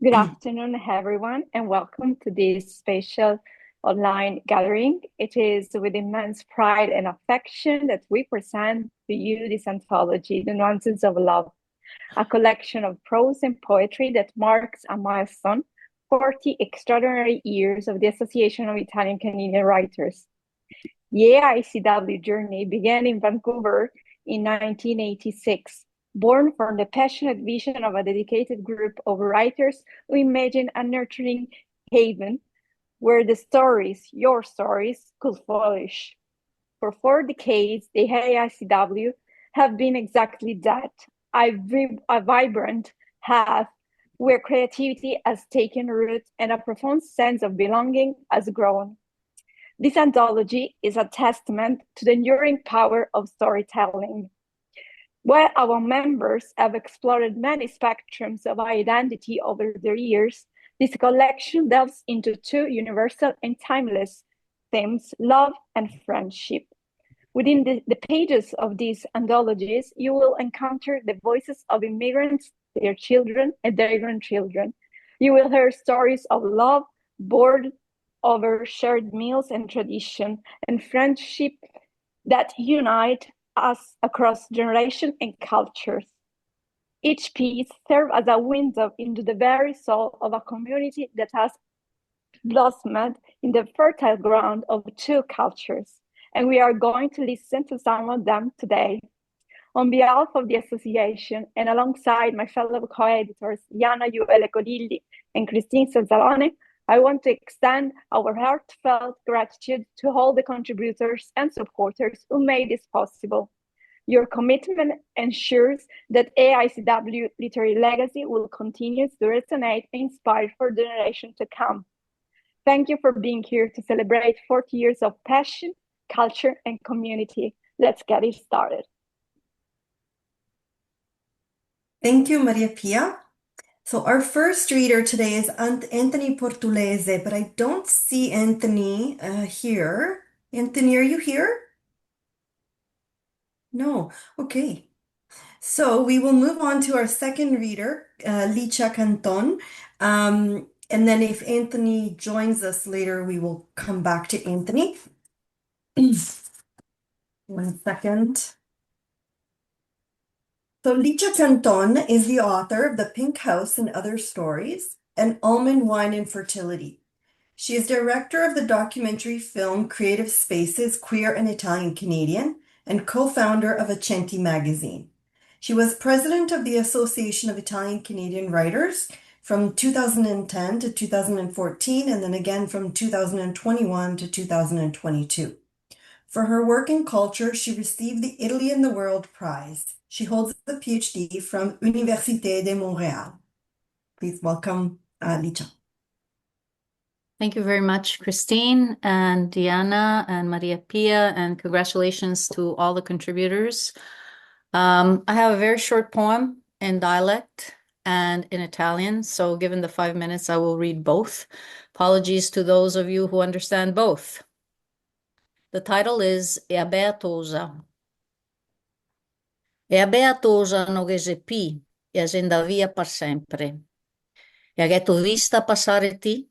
Good afternoon, everyone, and welcome to this special online gathering. It is with immense pride and affection that we present to you this anthology, The Nuances of Love, a collection of prose and poetry that marks a milestone, 40 extraordinary years of the Association of Italian Canadian Writers. The AICW journey began in Vancouver in 1986. Born from the passionate vision of a dedicated group of writers who imagine a nurturing haven where the stories, your stories, could flourish. For 4 decades, the AICW have been exactly that, a vibrant path where creativity has taken root and a profound sense of belonging has grown. This anthology is a testament to the enduring power of storytelling. While our members have explored many spectrums of identity over the years, this collection delves into two universal and timeless themes, love and friendship. Within the pages of these anthologies, you will encounter the voices of immigrants, their children, and their grandchildren. You will hear stories of love, born over shared meals and tradition, and friendship that unite us across generations and cultures. Each piece serves as a window into the very soul of a community that has blossomed in the fertile ground of two cultures, and we are going to listen to some of them today. On behalf of the association and alongside my fellow co-editors Jana Juele Codilli and Christine Sanzalone, I want to extend our heartfelt gratitude to all the contributors and supporters who made this possible. Your commitment ensures that AICW literary legacy will continue to resonate and inspire for generations to come. Thank you for being here to celebrate 40 years of passion, culture, and community. Let's get it started. Thank you, Maria Pia. So our first reader today is Anthony Portulese, but I don't see Anthony here. Anthony, are you here? No. Okay. So we will move on to our second reader, Licia Canton. And then if Anthony joins us later, we will come back to Anthony. 1 second. So Licia Canton is the author of The Pink House and Other Stories and Almond Wine and Fertility. She is director of the documentary film Creative Spaces, Queer and Italian Canadian, and co-founder of Accenti magazine. She was president of the Association of Italian Canadian Writers from 2010 to 2014, and then again from 2021 to 2022. For her work in culture, she received the Italy in the World Prize. She holds a PhD from Université de Montréal. Please welcome Licia. Thank you very much, Christine and Diana and Maria Pia, and congratulations to all the contributors. I have a very short poem in dialect and in Italian, so given the 5 minutes, I will read both. Apologies to those of you who understand both. The title is E a beatosa. E a beatosa no ghesepi, e a senda via per sempre. E a ghetto vista passare ti?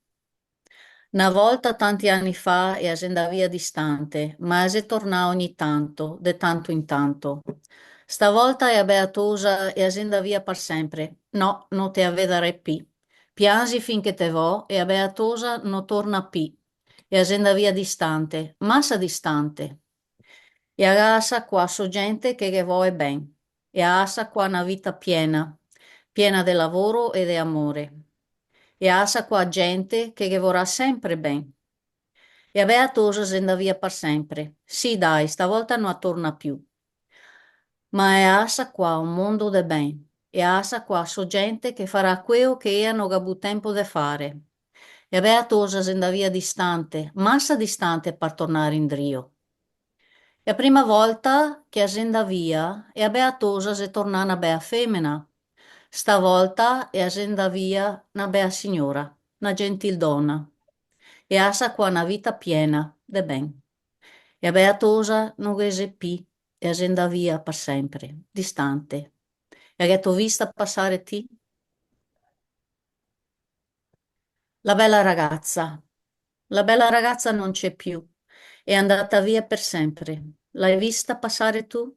Una volta tanti anni fa e asenda via distante, ma se torna ogni tanto, de tanto in tanto. Stavolta è a beatosa e asenda via per sempre. No, non te a vedere pi. Piansi finché te vo e a beatosa non torna pi. E asenda via distante, massa distante. E a casa qua so gente che vo è ben. E a asa qua una vita piena, piena di lavoro e di amore. E asa qua gente che vorrà sempre ben. E a beatosa se andà via per sempre. Sì, dai, stavolta non torna più. Ma è asa qua un mondo de ben. E asa qua so gente che farà quello che hanno avuto tempo di fare. E a beatosa se andà via distante, massa distante per tornare in drio. E la prima volta che asenda via, e a beatosa se torna una bea femmina. Stavolta è asenda via una bea signora, una gentil donna. E asa qua una vita piena de ben. E a beatosa non pi e asenda via per sempre, distante. E a ghetto vista passare ti? La bella ragazza. La bella ragazza non c'è più. È andata via per sempre. L'hai vista passare tu?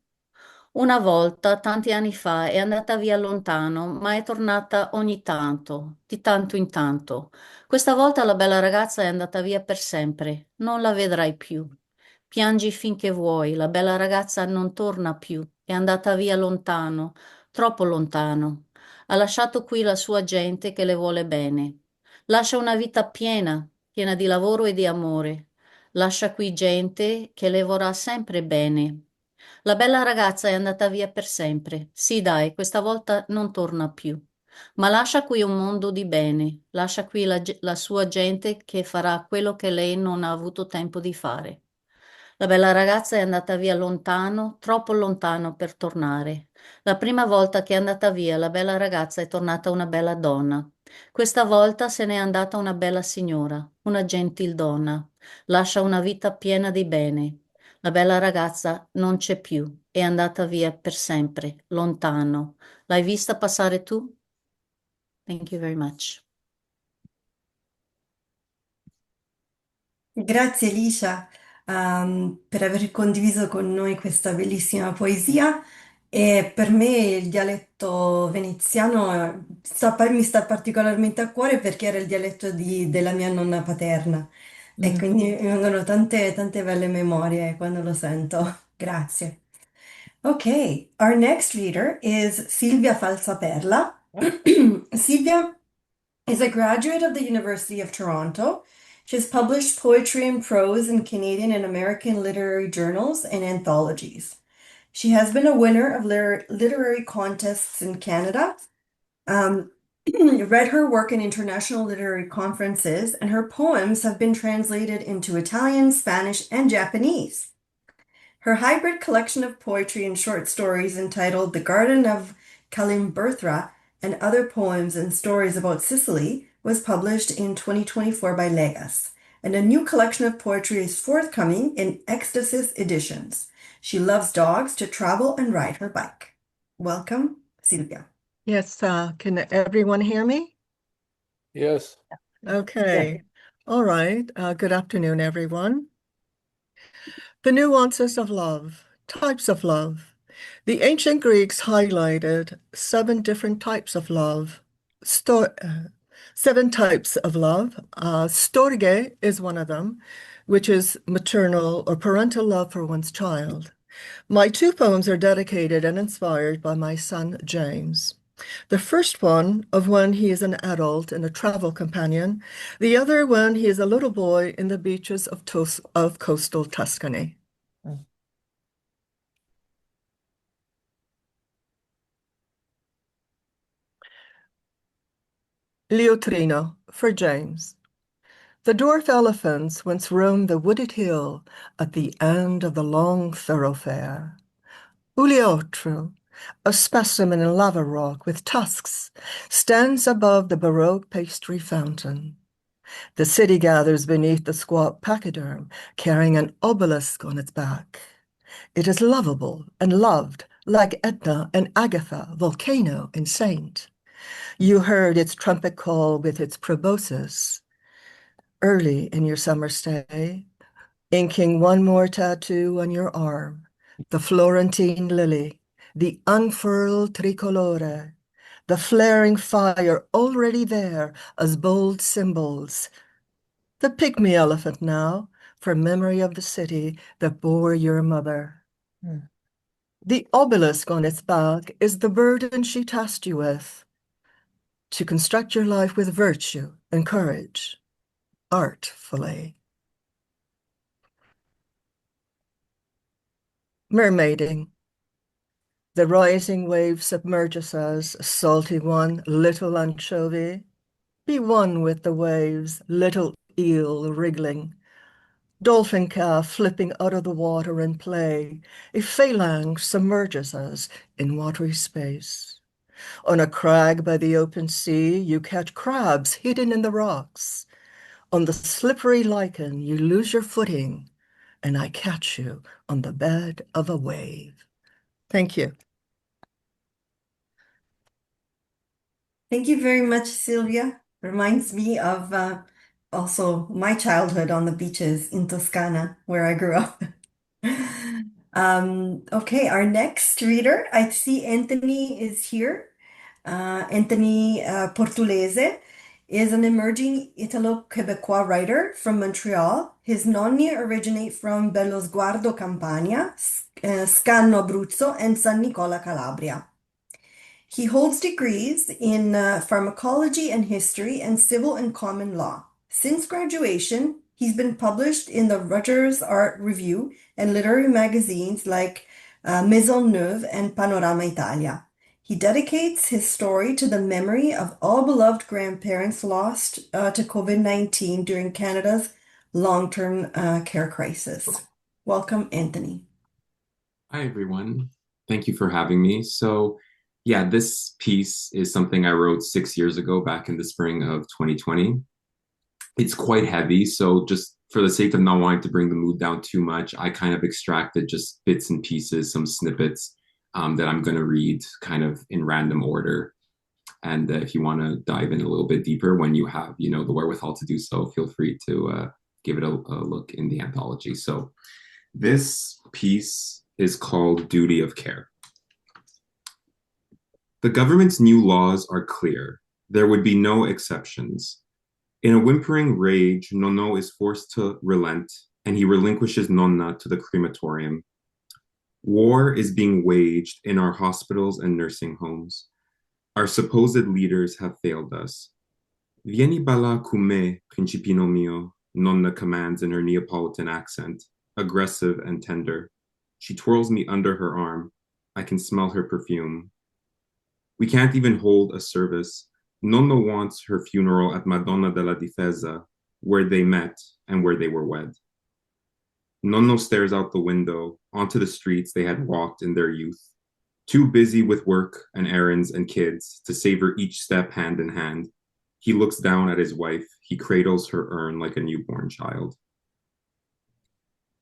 Una volta, tanti anni fa, è andata via lontano, ma è tornata ogni tanto, di tanto in tanto. Questa volta la bella ragazza è andata via per sempre. Non la vedrai più. Piangi finché vuoi, la bella ragazza non torna più. È andata via lontano, troppo lontano. Ha lasciato qui la sua gente che le vuole bene. Lascia una vita piena, piena di lavoro e di amore. Lascia qui gente che le vorrà sempre bene. La bella ragazza è andata via per sempre. Sì, dai, questa volta non torna più. Ma lascia qui un mondo di bene. Lascia qui la sua gente che farà quello che lei non ha avuto tempo di fare. La bella ragazza è andata via lontano, troppo lontano per tornare. La prima volta che è andata via, la bella ragazza è tornata una bella donna. Questa volta se n'è andata una bella signora, una gentildonna. Lascia una vita piena di bene. La bella ragazza non c'è più, è andata via per sempre, lontano. L'hai vista passare tu? Thank you very much. Grazie Alicia, per aver condiviso con noi questa bellissima poesia e per me il dialetto veneziano mi sta particolarmente a cuore perché era il dialetto della mia nonna paterna e Mm. quindi mi vengono tante, tante belle memorie quando lo sento. Grazie. Okay, our next reader is Silvia Falsaperla. Silvia is a graduate of the University of Toronto. She has published poetry and prose in Canadian and American literary journals and anthologies. She has been a winner of literary contests in Canada, um, read her work in international literary conferences, and her poems have been translated into Italian, Spanish, and Japanese. Her hybrid collection of poetry and short stories entitled The Garden of Kalimberthra and Other Poems and Stories About Sicily was published in 2024 by Legas, and a new collection of poetry is forthcoming in Ecstasis editions. She loves dogs to travel and ride her bike. Welcome, Silvia. Yes, can everyone hear me? Yes. Okay. All right. Good afternoon, everyone. The nuances of love, types of love. The ancient Greeks highlighted 7 different types of love. 7 types of love. Storge is one of them, which is maternal or parental love for one's child. My 2 poems are dedicated and inspired by my son, James. The first one of when he is an adult and a travel companion, the other when he is a little boy in the beaches of coastal Tuscany. Leotrino for James. The dwarf elephants once roamed the wooded hill at the end of the long thoroughfare. Uliotro, a specimen in lava rock with tusks, stands above the Baroque pastry fountain. The city gathers beneath the squat pachyderm, carrying an obelisk on its back. It is lovable and loved, like Etna and Agatha, volcano and saint. You heard its trumpet call with its proboscis. Early in your summer stay, inking one more tattoo on your arm, the Florentine lily, the unfurled tricolore, the flaring fire already there as bold symbols. The pygmy elephant now, for memory of the city that bore your mother. The obelisk on its back is the burden she tasked you with, to construct your life with virtue and courage, artfully. Mermaiding. The rising wave submerges us, salty one, little anchovy. Be one with the waves, little eel wriggling. Dolphin calf flipping out of the water in play. A phalanx submerges us in watery space. On a crag by the open sea, you catch crabs hidden in the rocks. On the slippery lichen, you lose your footing, and I catch you on the bed of a wave. Thank you. Thank you very much, Sylvia, Reminds me of also my childhood on the beaches in Toscana, where I grew up. Okay, our next reader, I see Anthony is here. Anthony Portulese is an emerging Italo-Quebecois writer from Montreal. His nonni originate from Bellosguardo, Campania, Scanno, Abruzzo, and San Nicola, Calabria. He holds degrees in pharmacology and history and civil and common law. Since graduation, he's been published in the Rogers Art Review and literary magazines like Maison Neuve and Panorama Italia. He dedicates his story to the memory of all beloved grandparents lost to COVID-19 during Canada's long-term care crisis. Welcome, Anthony. Hi, everyone. Thank you for having me. So, yeah, this piece is something I wrote 6 years ago, back in the spring of 2020. It's quite heavy, so just for the sake of not wanting to bring the mood down too much, I kind of extracted just bits and pieces, some snippets that I'm going to read kind of in random order. And if you want to dive in a little bit deeper when you have, the wherewithal to do so, feel free to give it a look in the anthology. So this piece is called Duty of Care. The government's new laws are clear. There would be no exceptions. In a whimpering rage, Nono is forced to relent, and he relinquishes Nonna to the crematorium. War is being waged in our hospitals and nursing homes. Our supposed leaders have failed us. Vieni balla con me, principino mio, Nonna commands in her Neapolitan accent, aggressive and tender. She twirls me under her arm. I can smell her perfume. We can't even hold a service. Nonna wants her funeral at Madonna della Difesa, where they met and where they were wed. Nonno stares out the window, onto the streets they had walked in their youth, too busy with work and errands and kids to savor each step hand in hand. He looks down at his wife. He cradles her urn like a newborn child.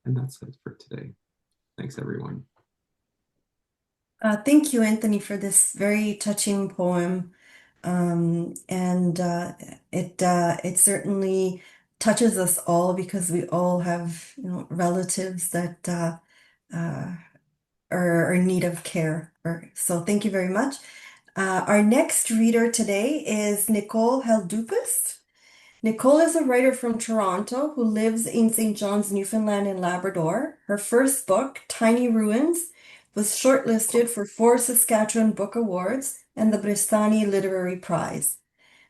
And that's it for today. Thanks, everyone. Thank you, Anthony, for this very touching poem. It certainly touches us all because we all have, relatives that are in need of care. So thank you very much. Our next reader today is Nicole Heldupus. Nicole is a writer from Toronto who lives in St. John's, Newfoundland and Labrador. Her first book, Tiny Ruins, was shortlisted for 4 Saskatchewan Book Awards and the Bristani Literary Prize.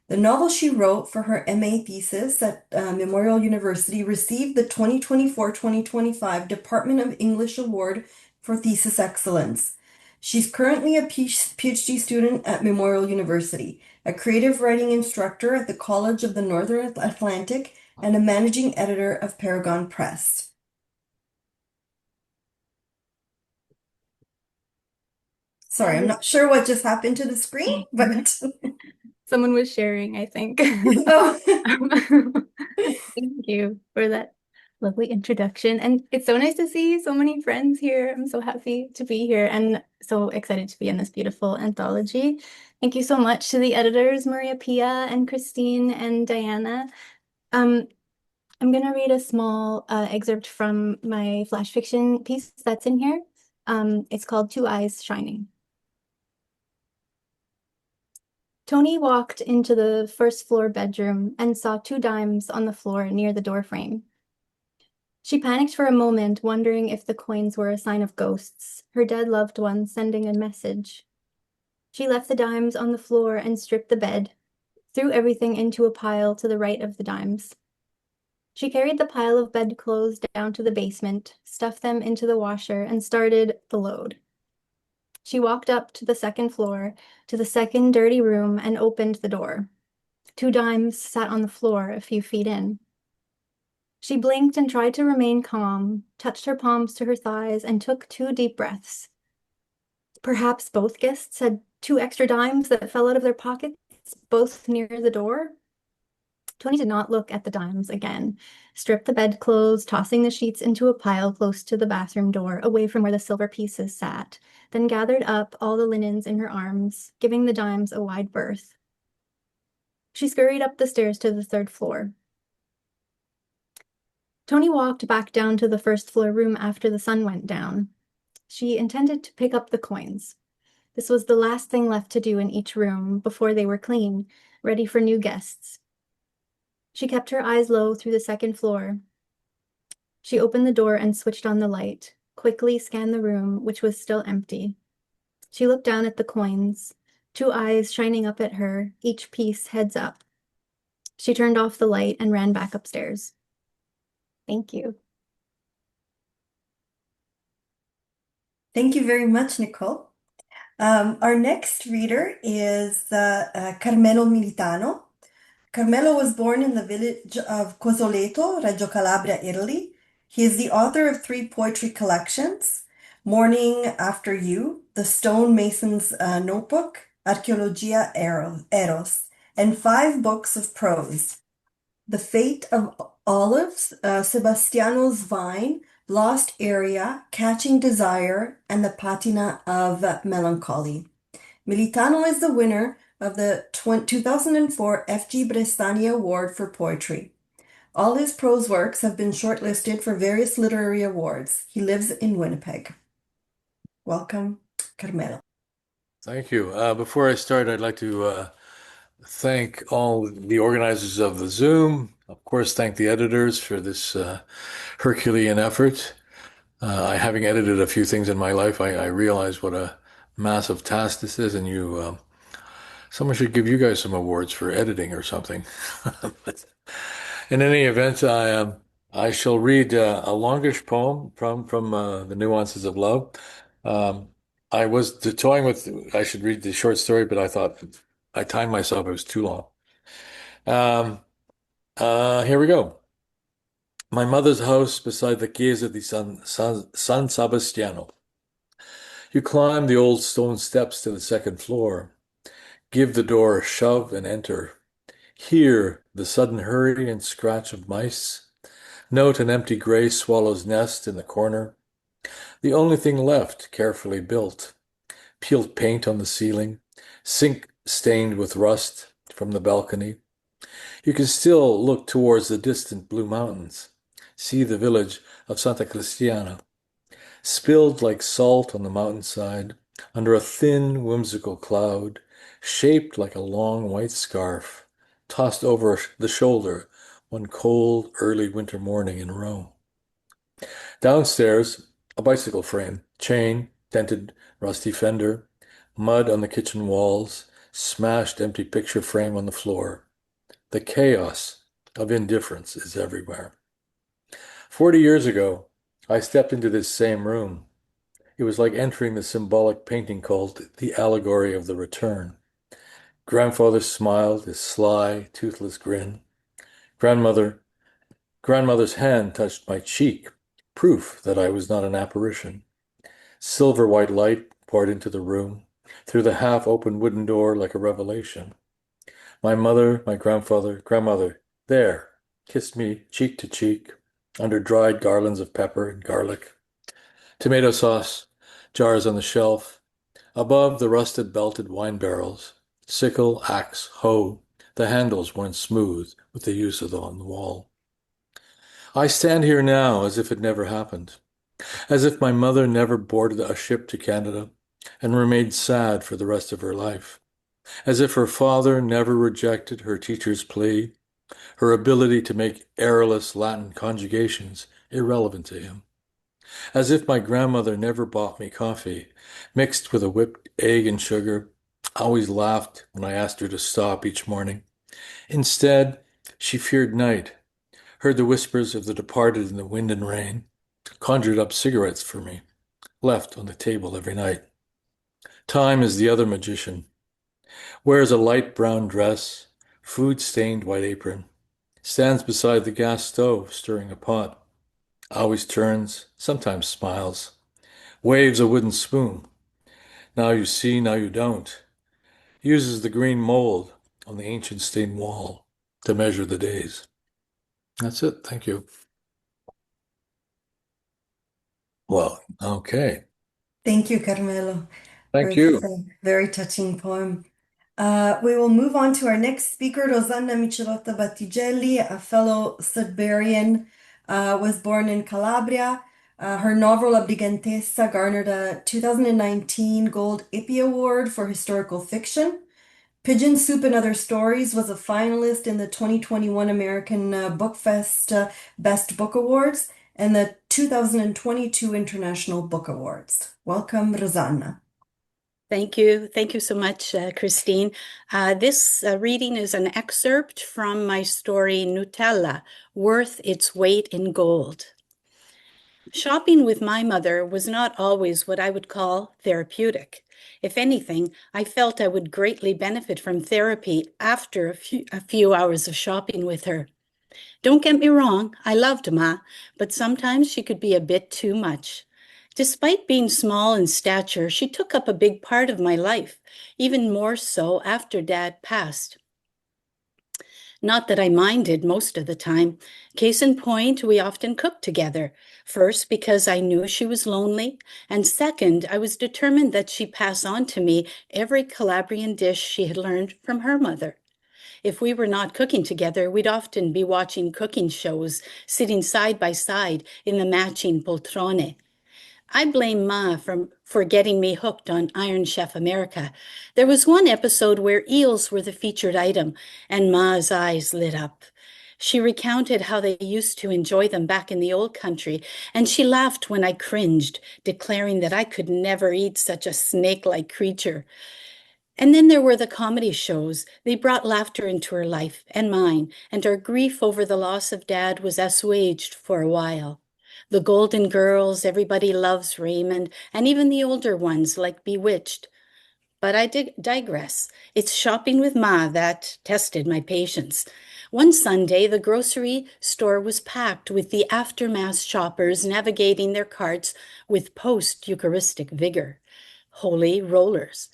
The novel she wrote for her MA thesis at Memorial University received the 2024-2025 Department of English Award for Thesis Excellence. She's currently a PhD student at Memorial University, a creative writing instructor at the College of the Northern Atlantic, and a managing editor of Paragon Press. Sorry, I'm not sure what just happened to the screen, but someone was sharing, I think. Oh. Thank you for that lovely introduction. And it's so nice to see so many friends here. I'm so happy to be here and so excited to be in this beautiful anthology. Thank you so much to the editors, Maria Pia and Christine and Diana. I'm going to read a small excerpt from my flash fiction piece that's in here. It's called Two Eyes Shining. Tony walked into the first floor bedroom and saw 2 dimes on the floor near the doorframe. She panicked for a moment, wondering if the coins were a sign of ghosts, her dead loved ones sending a message. She left the dimes on the floor and stripped the bed, threw everything into a pile to the right of the dimes. She carried the pile of bedclothes down to the basement, stuffed them into the washer, and started the load. She walked up to the second floor, to the second dirty room, and opened the door. 2 dimes sat on the floor a few feet in. She blinked and tried to remain calm, touched her palms to her thighs, and took 2 deep breaths. Perhaps both guests had 2 extra dimes that fell out of their pockets, both near the door. Tony did not look at the dimes again, stripped the bedclothes, tossing the sheets into a pile close to the bathroom door, away from where the silver pieces sat, then gathered up all the linens in her arms, giving the dimes a wide berth. She scurried up the stairs to the third floor. Tony walked back down to the first floor room after the sun went down. She intended to pick up the coins. This was the last thing left to do in each room before they were clean, ready for new guests. She kept her eyes low through the second floor. She opened the door and switched on the light, quickly scanned the room, which was still empty. She looked down at the coins, 2 eyes shining up at her, each piece heads up. She turned off the light and ran back upstairs. Thank you. Thank you very much, Nicole. Our next reader is Carmelo Militano. Carmelo was born in the village of Cosoleto, Reggio Calabria, Italy. He is the author of 3 poetry collections: Morning After You, The Stonemason's Notebook, Archeologia Eros, and 5 books of prose: The Fate of Olives, Sebastiano's Vine, Lost Area, Catching Desire, and The Patina of Melancholy. Militano is the winner of the 2004 F.G. Brestani Award for Poetry. All his prose works have been shortlisted for various literary awards. He lives in Winnipeg. Welcome, Carmelo. Thank you. Before I start, I'd like to thank all the organizers of the Zoom. Of course, thank the editors for this Herculean effort. Having edited a few things in my life, I realize what a massive task this is, and someone should give you guys some awards for editing or something. But in any event, I shall read a longish poem from the Nuances of Love. I was toying with I should read the short story, but I thought I timed myself; it was too long. Here we go. My mother's house beside the Chiesa di San Sebastiano. You climb the old stone steps to the second floor. Give the door a shove and enter. Hear the sudden hurry and scratch of mice. Note an empty gray swallow's nest in the corner. The only thing left, carefully built. Peeled paint on the ceiling. Sink stained with rust from the balcony. You can still look towards the distant blue mountains. See the village of Santa Cristiana. Spilled like salt on the mountainside, under a thin, whimsical cloud, shaped like a long white scarf, tossed over the shoulder one cold, early winter morning in Rome. Downstairs, a bicycle frame, chain, dented, rusty fender, mud on the kitchen walls, smashed empty picture frame on the floor. The chaos of indifference is everywhere. 40 years ago, I stepped into this same room. It was like entering the symbolic painting called The Allegory of the Return. Grandfather smiled his sly, toothless grin. Grandmother's hand touched my cheek, proof that I was not an apparition. Silver white light poured into the room, through the half-open wooden door like a revelation. My mother, my grandmother, there, kissed me cheek to cheek, under dried garlands of pepper and garlic. Tomato sauce, jars on the shelf, above the rusted belted wine barrels, sickle, axe, hoe, the handles weren't smooth with the use of them on the wall. I stand here now as if it never happened, as if my mother never boarded a ship to Canada and remained sad for the rest of her life, as if her father never rejected her teacher's plea, her ability to make errorless Latin conjugations irrelevant to him, as if my grandmother never bought me coffee, mixed with a whipped egg and sugar, always laughed when I asked her to stop each morning. Instead, she feared night, heard the whispers of the departed in the wind and rain, conjured up cigarettes for me, left on the table every night. Time is the other magician. Wears a light brown dress, food-stained white apron, stands beside the gas stove stirring a pot, always turns, sometimes smiles, waves a wooden spoon. Now you see, now you don't. Uses the green mold on the ancient stained wall to measure the days. That's it. Thank you. Well, okay. Thank you, Carmelo. Thank you. A very touching poem. We will move on to our next speaker, Rosanna Michelotta Battigelli, a fellow Sudburian, was born in Calabria. Her novel La Brigantessa garnered a 2019 Gold Ippy Award for historical fiction. Pigeon Soup and Other Stories was a finalist in the 2021 American Book Fest Best Book Awards and the 2022 International Book Awards. Welcome, Rosanna. Thank you. Thank you so much, Christine. This reading is an excerpt from my story, Nutella, Worth Its Weight in Gold. Shopping with my mother was not always what I would call therapeutic. If anything, I felt I would greatly benefit from therapy after a few hours of shopping with her. Don't get me wrong, I loved Ma, but sometimes she could be a bit too much. Despite being small in stature, she took up a big part of my life, even more so after Dad passed. Not that I minded most of the time. Case in point, we often cooked together. First, because I knew she was lonely, and second, I was determined that she pass on to me every Calabrian dish she had learned from her mother. If we were not cooking together, we'd often be watching cooking shows, sitting side by side in the matching poltrone. I blame Ma for getting me hooked on Iron Chef America. There was one episode where eels were the featured item, and Ma's eyes lit up. She recounted how they used to enjoy them back in the old country, and she laughed when I cringed, declaring that I could never eat such a snake-like creature. And then there were the comedy shows. They brought laughter into her life and mine, and our grief over the loss of Dad was assuaged for a while. The Golden Girls, Everybody Loves Raymond, and even the older ones like Bewitched. But I digress. It's shopping with Ma that tested my patience. One Sunday, the grocery store was packed with the aftermath shoppers navigating their carts with post-Eucharistic vigor. Holy rollers.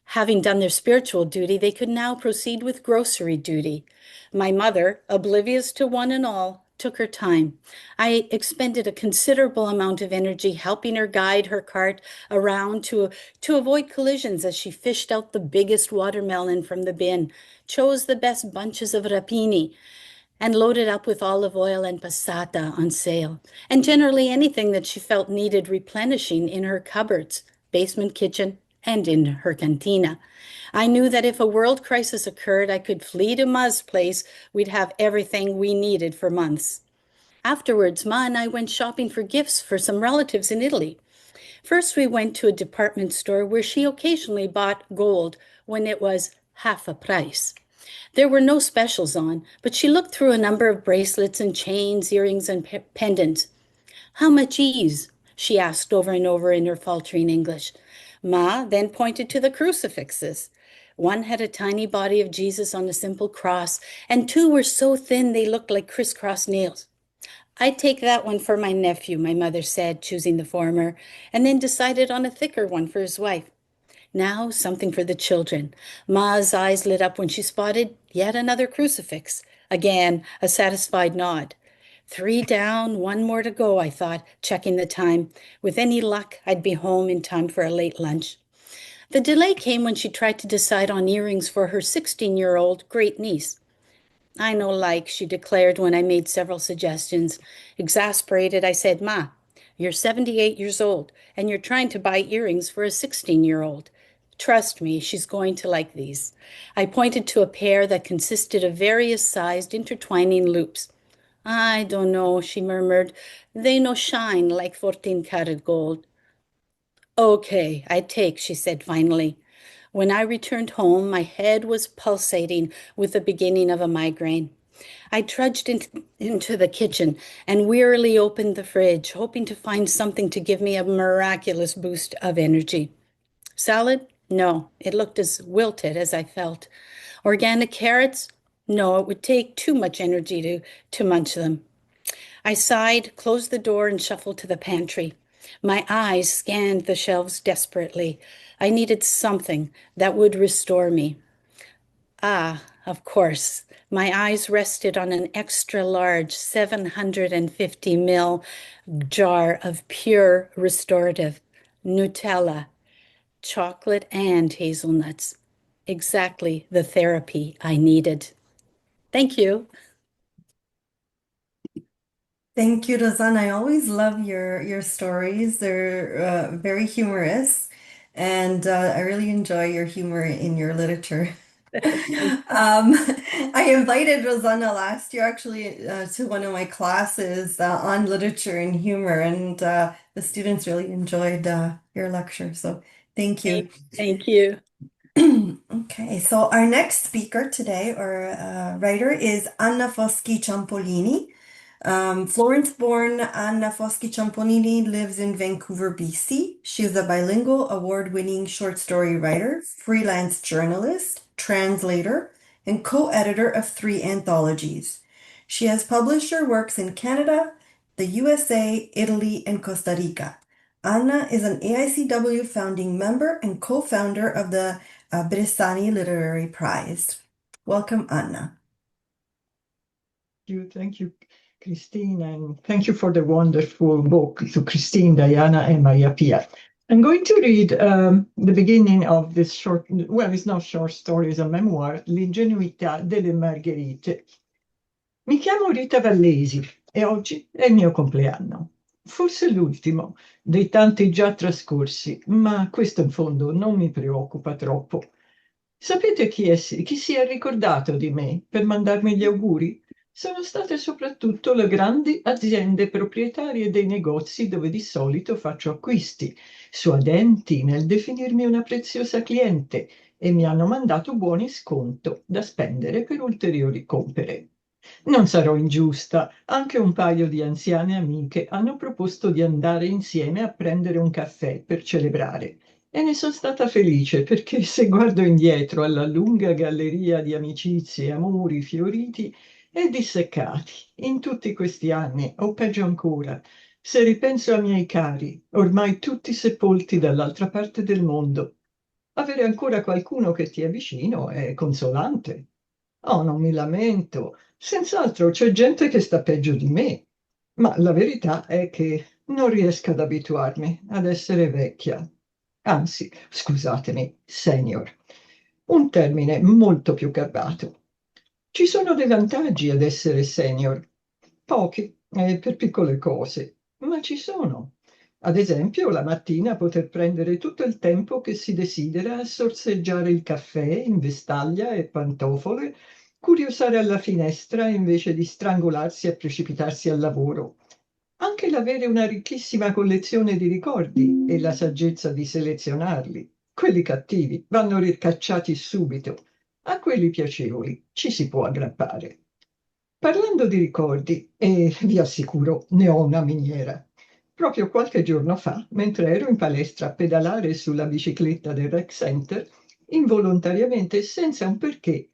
Having done their spiritual duty, they could now proceed with grocery duty. My mother, oblivious to one and all, took her time. I expended a considerable amount of energy helping her guide her cart around to avoid collisions as she fished out the biggest watermelon from the bin, chose the best bunches of rapini, and loaded up with olive oil and passata on sale, and generally anything that she felt needed replenishing in her cupboards, basement kitchen, and in her cantina. I knew that if a world crisis occurred, I could flee to Ma's place. We'd have everything we needed for months. Afterwards, Ma and I went shopping for gifts for some relatives in Italy. First, we went to a department store where she occasionally bought gold when it was half a price. There were no specials on, but she looked through a number of bracelets and chains, earrings, and pendants. How much is? She asked over and over in her faltering English. Ma then pointed to the crucifixes. One had a tiny body of Jesus on a simple cross, and two were so thin they looked like crisscross nails. I'd take that one for my nephew, my mother said, choosing the former, and then decided on a thicker one for his wife. Now, something for the children. Ma's eyes lit up when she spotted yet another crucifix. Again, a satisfied nod. 3 down, 1 more to go, I thought, checking the time. With any luck, I'd be home in time for a late lunch. The delay came when she tried to decide on earrings for her 16-year-old great-niece. I no like, she declared when I made several suggestions. Exasperated, I said, Ma, you're 78 years old, and you're trying to buy earrings for a 16-year-old. Trust me, she's going to like these. I pointed to a pair that consisted of various sized intertwining loops. I don't know, she murmured. They no shine like 14-karat gold. Okay, I take, she said finally. When I returned home, my head was pulsating with the beginning of a migraine. I trudged into the kitchen and wearily opened the fridge, hoping to find something to give me a miraculous boost of energy. Salad? No, it looked as wilted as I felt. Organic carrots? No, it would take too much energy to munch them. I sighed, closed the door, and shuffled to the pantry. My eyes scanned the shelves desperately. I needed something that would restore me. Ah, of course. My eyes rested on an extra large 750 ml jar of pure restorative Nutella, chocolate and hazelnuts. exactly the therapy I needed. Thank you. Thank you, Rosanna. I always love your stories. They're very humorous, and I really enjoy your humor in your literature. I invited Rosanna last year actually to one of my classes on literature and humor, and the students really enjoyed your lecture. So thank you. Thank you. Okay, so our next speaker today, or writer, is Anna Foschi Ciampolini. Florence-born Anna Foschi Ciampolini lives in Vancouver, BC. She is a bilingual, award-winning short story writer, freelance journalist, translator, and co-editor of 3 anthologies. She has published her works in Canada, the USA, Italy, and Costa Rica. Anna is an AICW founding member and co-founder of the Bressani Literary Prize. Welcome, Anna. Thank you, Christine, and thank you for the wonderful book to Christine, Diana, and Maria Pia. I'm going to read the beginning of this short, well, it's not short story, it's a memoir, L'ingenuità delle Margherite. Mi chiamo Rita Vallesi e oggi è il mio compleanno. Forse l'ultimo dei tanti già trascorsi, ma questo in fondo non mi preoccupa troppo. Sapete chi si è ricordato di me per mandarmi gli auguri? Sono state soprattutto le grandi aziende proprietarie dei negozi dove di solito faccio acquisti, suadenti nel definirmi una preziosa cliente, e mi hanno mandato buoni sconto da spendere per ulteriori compere. Non sarò ingiusta, anche un paio di anziane amiche hanno proposto di andare insieme a prendere un caffè per celebrare. E ne sono stata felice perché se guardo indietro alla lunga galleria di amicizie, amori fioriti e disseccati in tutti questi anni, o peggio ancora, se ripenso ai miei cari, ormai tutti sepolti dall'altra parte del mondo, avere ancora qualcuno che ti è vicino è consolante. Oh, non mi lamento, senz'altro c'è gente che sta peggio di me, ma la verità è che non riesco ad abituarmi ad essere vecchia. Anzi, scusatemi, senior, un termine molto più garbato. Ci sono dei vantaggi ad essere senior, pochi, per piccole cose, ma ci sono. Ad esempio, la mattina poter prendere tutto il tempo che si desidera a sorseggiare il caffè in vestaglia e pantofole, curiosare alla finestra invece di strangolarsi e precipitarsi al lavoro. Anche l'avere una ricchissima collezione di ricordi e la saggezza di selezionarli. Quelli cattivi vanno ricacciati subito. A quelli piacevoli ci si può aggrappare. Parlando di ricordi, e vi assicuro, ne ho una miniera. Proprio qualche giorno fa, mentre ero in palestra a pedalare sulla bicicletta del rec center, involontariamente e senza un perché,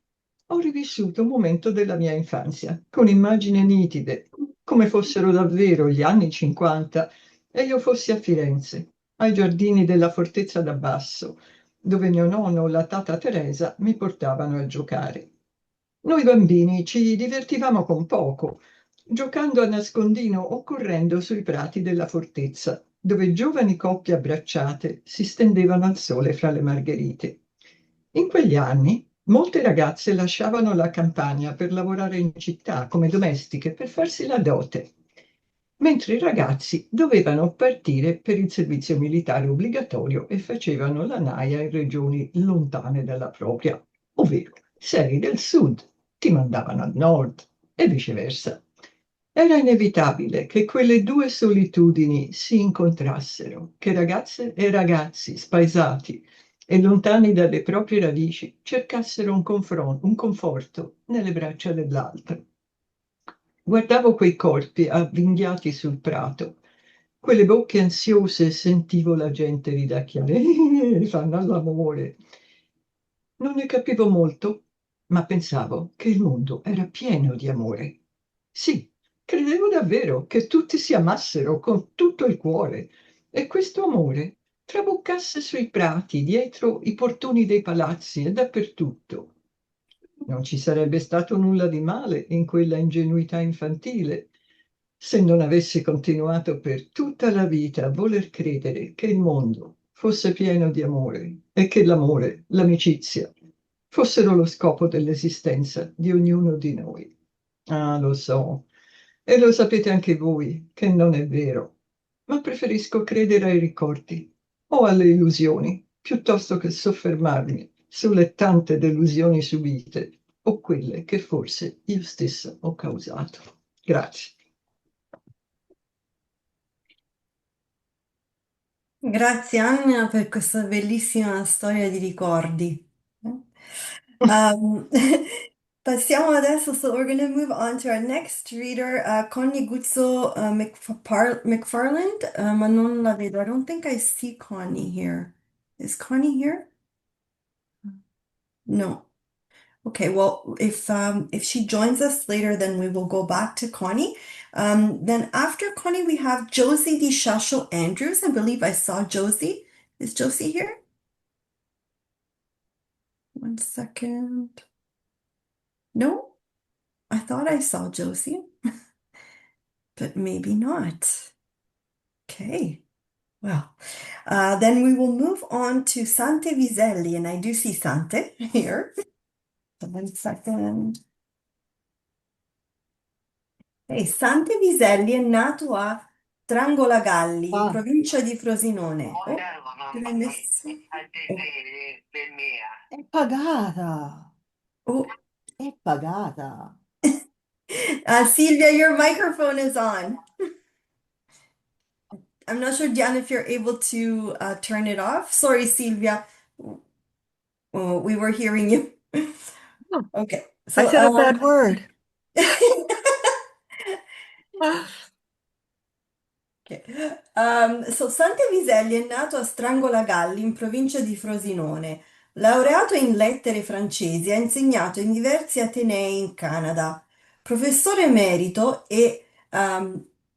ho rivissuto un momento della mia infanzia, con immagini nitide, come fossero davvero gli anni 50 e io fossi a Firenze, ai giardini della Fortezza d'Abbasso, dove mio nonno o la tata Teresa mi portavano a giocare. Noi bambini ci divertivamo con poco, giocando a nascondino o correndo sui prati della fortezza, dove giovani coppie abbracciate si stendevano al sole fra le margherite. In quegli anni molte ragazze lasciavano la campagna per lavorare in città come domestiche per farsi la dote, mentre i ragazzi dovevano partire per il servizio militare obbligatorio e facevano la naia in regioni lontane dalla propria, ovvero se eri del sud ti mandavano al nord e viceversa. Era inevitabile che quelle due solitudini si incontrassero, che ragazze e ragazzi spaesati e lontani dalle proprie radici cercassero un conforto nelle braccia dell'altro. Guardavo quei corpi avvinghiati sul prato, quelle bocche ansiose e sentivo la gente ridacchiare, fanno all'amore. Non ne capivo molto, ma pensavo che il mondo era pieno di amore. Sì, credevo davvero che tutti si amassero con tutto il cuore e questo amore traboccasse sui prati, dietro i portoni dei palazzi e dappertutto. Non ci sarebbe stato nulla di male in quella ingenuità infantile se non avessi continuato per tutta la vita a voler credere che il mondo fosse pieno di amore e che l'amore, l'amicizia, fossero lo scopo dell'esistenza di ognuno di noi. Ah, lo so, e lo sapete anche voi che non è vero, ma preferisco credere ai ricordi o alle illusioni piuttosto che soffermarmi sulle tante delusioni subite o quelle che forse io stessa ho causato. Grazie. Grazie Anna per questa bellissima storia di ricordi. Passiamo adesso, so we're going to move on to our next reader, Connie Guzzo McFarland, ma non la vedo. I don't think I see Connie here. Is Connie here? No. Okay, well, if she joins us later, then we will go back to Connie. Then after Connie, we have Josie DiShasho Andrews. I believe I saw Josie. Is Josie here? One second. No, I thought I saw Josie, but maybe not. Okay, well, then we will move on to Sante Viselli, and I do see Sante here. So 1 second. Sante Viselli è nato a Trangolagalli, in provincia di Frosinone. Oh, did I miss? È pagata. Oh, È pagata. Silvia, your microphone is on. I'm not sure, Diane, if you're able to turn it off. Sorry, Silvia. Oh, we were hearing you. Oh, Okay. I said a bad word. Okay. So Sante Viselli è nato a Strangolagalli in provincia di Frosinone. Laureato in lettere francesi, ha insegnato in diversi atenei in Canada. Professore emerito e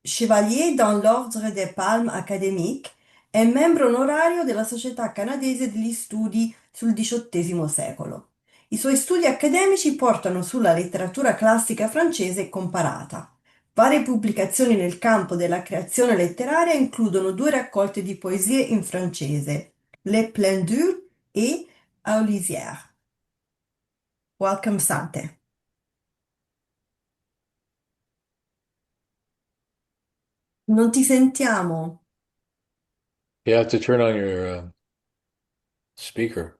Chevalier dans l'Ordre des Palmes académiques, è membro onorario della Società canadese degli studi sul XVIII secolo. I suoi studi accademici portano sulla letteratura classica francese comparata. Varie pubblicazioni nel campo della creazione letteraria includono 2 raccolte di poesie in francese, Les Plaindues e Aulisière. Welcome, Sante. Non ti sentiamo. You have to turn on your speaker.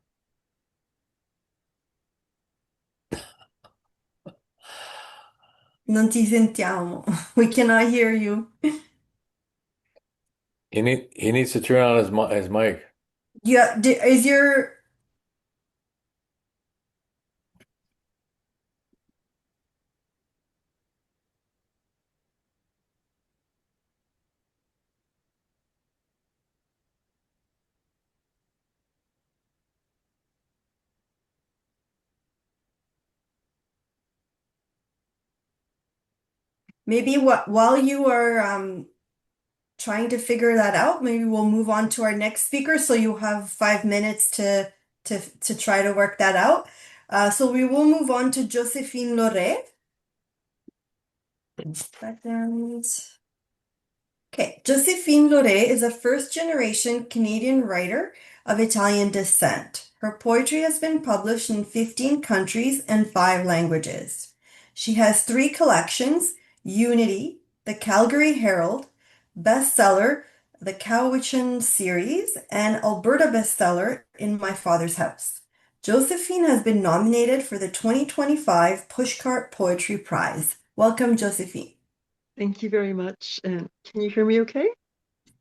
Non ti sentiamo. We cannot hear you. He needs to turn on his mic. Yeah, is your... Maybe while you are trying to figure that out, maybe we'll move on to our next speaker, so you have 5 minutes to try to work that out. So we will move on to Josephine Loret. Second. Okay, Josephine Loret is a first-generation Canadian writer of Italian descent. Her poetry has been published in 15 countries and 5 languages. She has 3 collections: Unity, the Calgary Herald, bestseller, the Cowichan series, and Alberta bestseller, In My Father's House. Josephine has been nominated for the 2025 Pushcart Poetry Prize. Welcome, Josephine. Thank you very much. And can you hear me okay?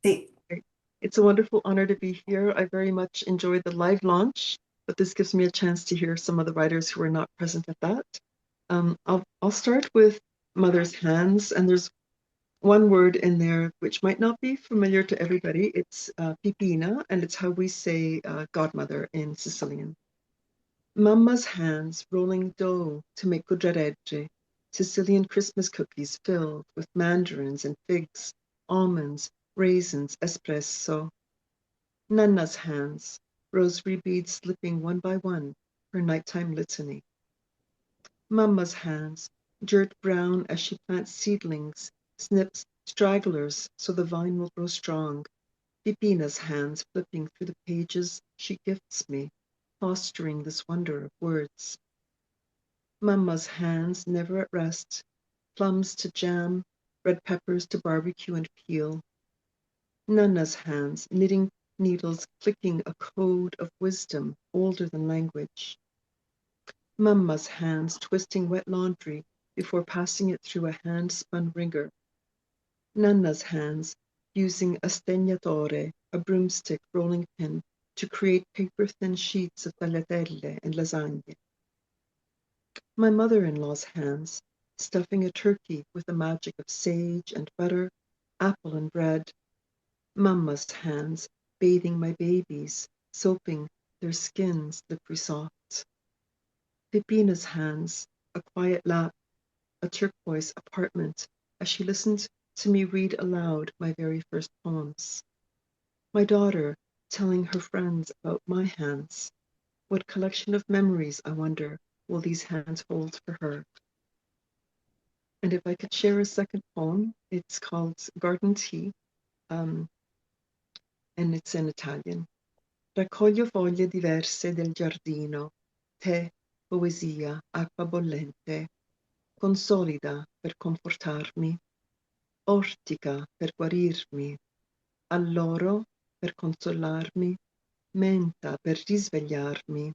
Sí. It's a wonderful honor to be here. I very much enjoyed the live launch, but this gives me a chance to hear some of the writers who were not present at that. I'll start with Mother's Hands, and there's one word in there which might not be familiar to everybody. It's pipina, and it's how we say godmother in Sicilian. Mamma's hands rolling dough to make cujaregge, Sicilian Christmas cookies filled with mandarins and figs, almonds, raisins, espresso. Nanna's hands, rosary beads slipping one by one, her nighttime litany. Mamma's hands, dirt brown as she plants seedlings, snips stragglers so the vine will grow strong. Pipina's hands flipping through the pages she gifts me, fostering this wonder of words. Mama's hands never at rest, plums to jam, red peppers to barbecue and peel. Nana's hands knitting needles, clicking a code of wisdom older than language. Mama's hands twisting wet laundry before passing it through a hand-spun wringer. Nana's hands using a stegnatore, a broomstick rolling pin, to create paper-thin sheets of tagliatelle and lasagne. My mother-in-law's hands stuffing a turkey with the magic of sage and butter, apple and bread. Mama's hands bathing my babies, soaping their skins slippery soft. Pepina's hands, a quiet lap, a turquoise apartment, as she listened to me read aloud my very first poems. My daughter telling her friends about my hands. What collection of memories, I wonder, will these hands hold for her? And if I could share a second poem, it's called Garden Tea, and it's in Italian. Raccoglio foglie diverse del giardino, tè, poesia, acqua bollente, consolida per confortarmi, ortica per guarirmi, alloro per consolarmi, menta per risvegliarmi,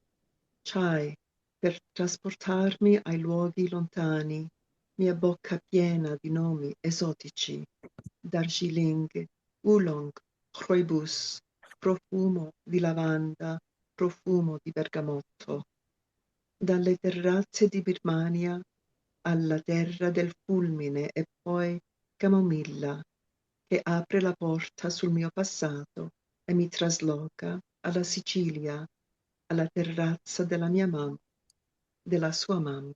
chai per trasportarmi ai luoghi lontani, mia bocca piena di nomi esotici, Darjeeling, oolong, rooibos, profumo di lavanda, profumo di bergamotto. Dalle terrazze di Birmania alla terra del fulmine e poi camomilla, che apre la porta sul mio passato e mi trasloca alla Sicilia, alla terrazza della mia mamma, della sua mamma,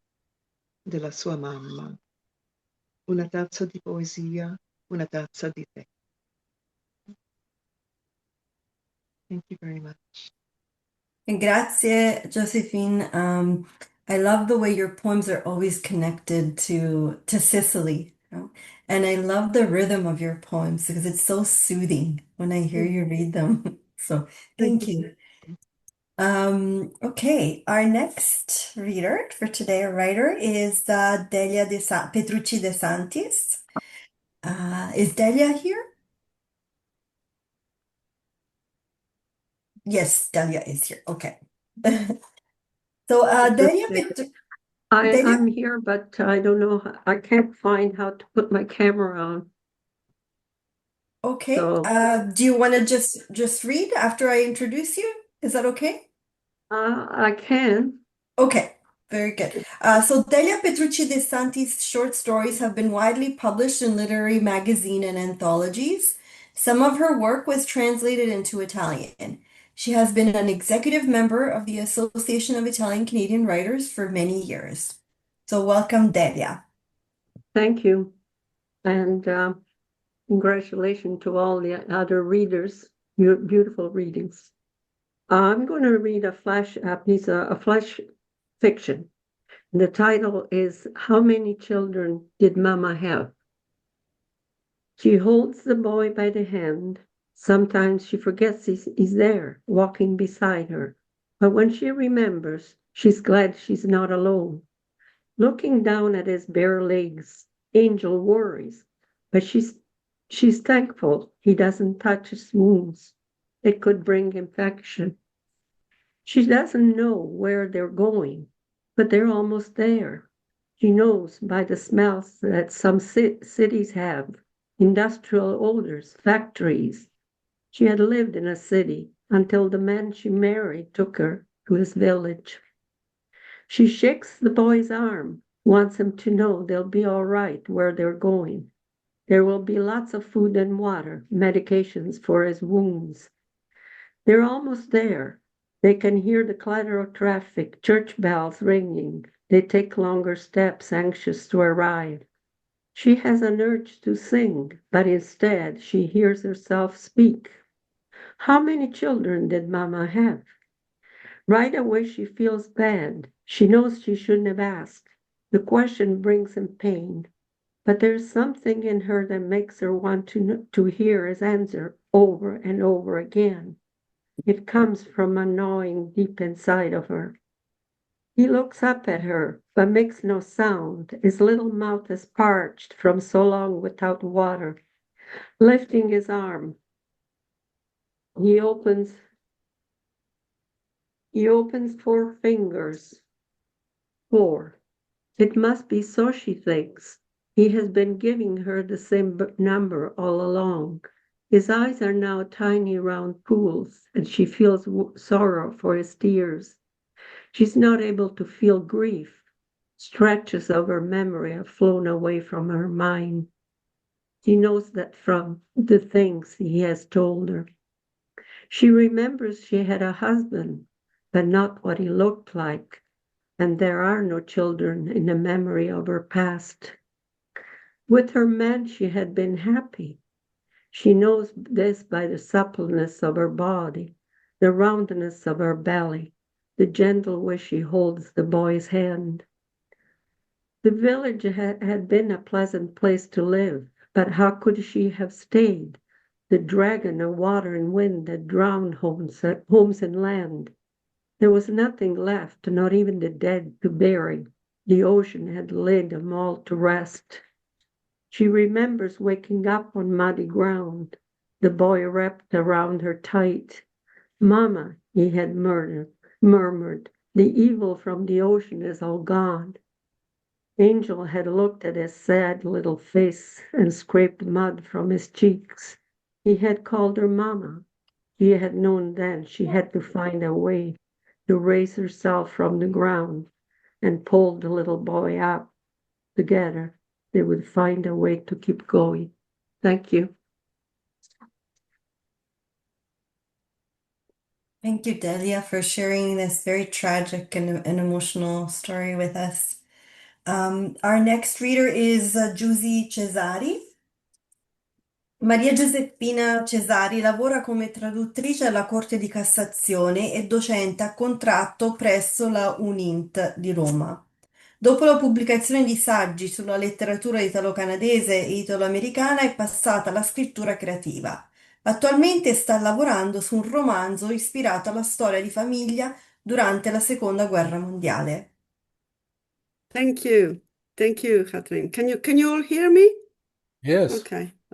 della sua mamma. Una tazza di poesia, una tazza di tè. Thank you very much. And grazie, Josephine. I love the way your poems are always connected to Sicily, you know? And I love the rhythm of your poems because it's so soothing when I hear you read them. So thank you. Okay, our next reader for today, or writer, is Delia Petrucci de Santis. Is Delia here? Yes, Delia is here. Okay. So Delia, I'm here, but I don't know. I can't find how to put my camera on. Okay. So, Do you want to just read after I introduce you? Is that okay? I can. Okay, very good. So Delia Petrucci de Santis' short stories have been widely published in literary magazine and anthologies. Some of her work was translated into Italian. She has been an executive member of the Association of Italian Canadian Writers for many years. So welcome, Delia. Thank you. And congratulations to all the other readers. Beautiful readings. I'm going to read a flash fiction. The title is How Many Children Did Mama Have? She holds the boy by the hand. Sometimes she forgets he's there, walking beside her. But when she remembers, she's glad she's not alone. Looking down at his bare legs, Angel worries, but she's thankful he doesn't touch his wounds. It could bring infection. She doesn't know where they're going, but they're almost there. She knows by the smells that some cities have, industrial odors, factories. She had lived in a city until the man she married took her to his village. She shakes the boy's arm, wants him to know they'll be all right where they're going. There will be lots of food and water, medications for his wounds. They're almost there. They can hear the clatter of traffic, church bells ringing. They take longer steps, anxious to arrive. She has an urge to sing, but instead she hears herself speak. How many children did Mama have? Right away she feels bad. She knows she shouldn't have asked. The question brings him pain. But there's something in her that makes her want to hear his answer over and over again. It comes from a gnawing deep inside of her. He looks up at her, but makes no sound. His little mouth is parched from so long without water. Lifting his arm, he opens 4 fingers. 4. It must be so, she thinks. He has been giving her the same number all along. His eyes are now tiny round pools, and she feels sorrow for his tears. She's not able to feel grief. Stretches of her memory have flown away from her mind. She knows that from the things he has told her. She remembers she had a husband, but not what he looked like, and there are no children in the memory of her past. With her man, she had been happy. She knows this by the suppleness of her body, the roundness of her belly, the gentle way she holds the boy's hand. The village had been a pleasant place to live, but how could she have stayed? The dragon of water and wind had drowned homes and land. There was nothing left, not even the dead to bury. The ocean had laid them all to rest. She remembers waking up on muddy ground, the boy wrapped around her tight. Mama, he had murmured, the evil from the ocean is all gone. Angel had looked at his sad little face and scraped mud from his cheeks. He had called her Mama. She had known then she had to find a way to raise herself from the ground and pull the little boy up. Together, they would find a way to keep going. Thank you. Thank you, Delia, for sharing this very tragic and emotional story with us. Our next reader is Giusy Cesari. Maria Giuseppina Cesari lavora come traduttrice alla Corte di Cassazione e docente a contratto presso la UNINT di Roma. Dopo la pubblicazione di saggi sulla letteratura italo-canadese e italo-americana è passata alla scrittura creativa. Attualmente sta lavorando su un romanzo ispirato alla storia di famiglia durante la Seconda Guerra Mondiale. Thank you, Catherine. Can you all hear me? Yes.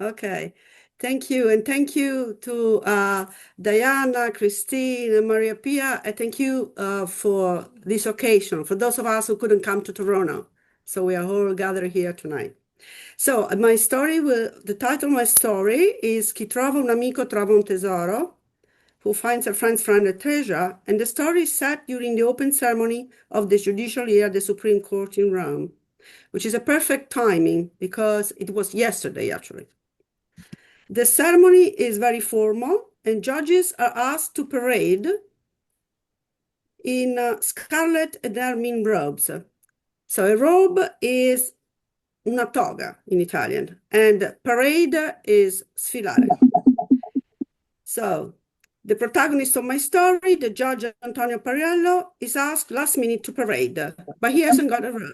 Okay. Thank you, and thank you to Diana, Christine, and Maria Pia. And thank you for this occasion, for those of us who couldn't come to Toronto. So we are all gathered here tonight. So the title of my story is Chi trova un amico trova un tesoro, who finds a friend's friend a treasure, and the story is set during the open ceremony of the judicial year at the Supreme Court in Rome, which is a perfect timing because it was yesterday, actually. The ceremony is very formal, and judges are asked to parade in scarlet and ermine robes. So a robe is una toga in Italian, and parade is sfilare. So the protagonist of my story, the judge Antonio Pariello, is asked last minute to parade, but he hasn't got a robe.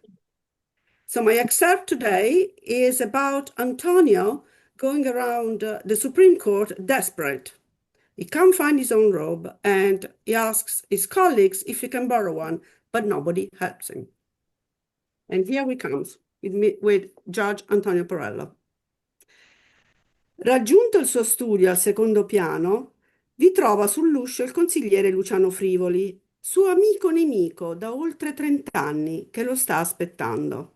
So my excerpt today is about Antonio going around the Supreme Court desperate. He can't find his own robe, and he asks his colleagues if he can borrow one, but nobody helps him. And here he comes with Judge Antonio Pariello. Raggiunto il suo studio al secondo piano, vi trova sull'uscio il consigliere Luciano Frivoli, suo amico nemico da oltre 30 anni, che lo sta aspettando.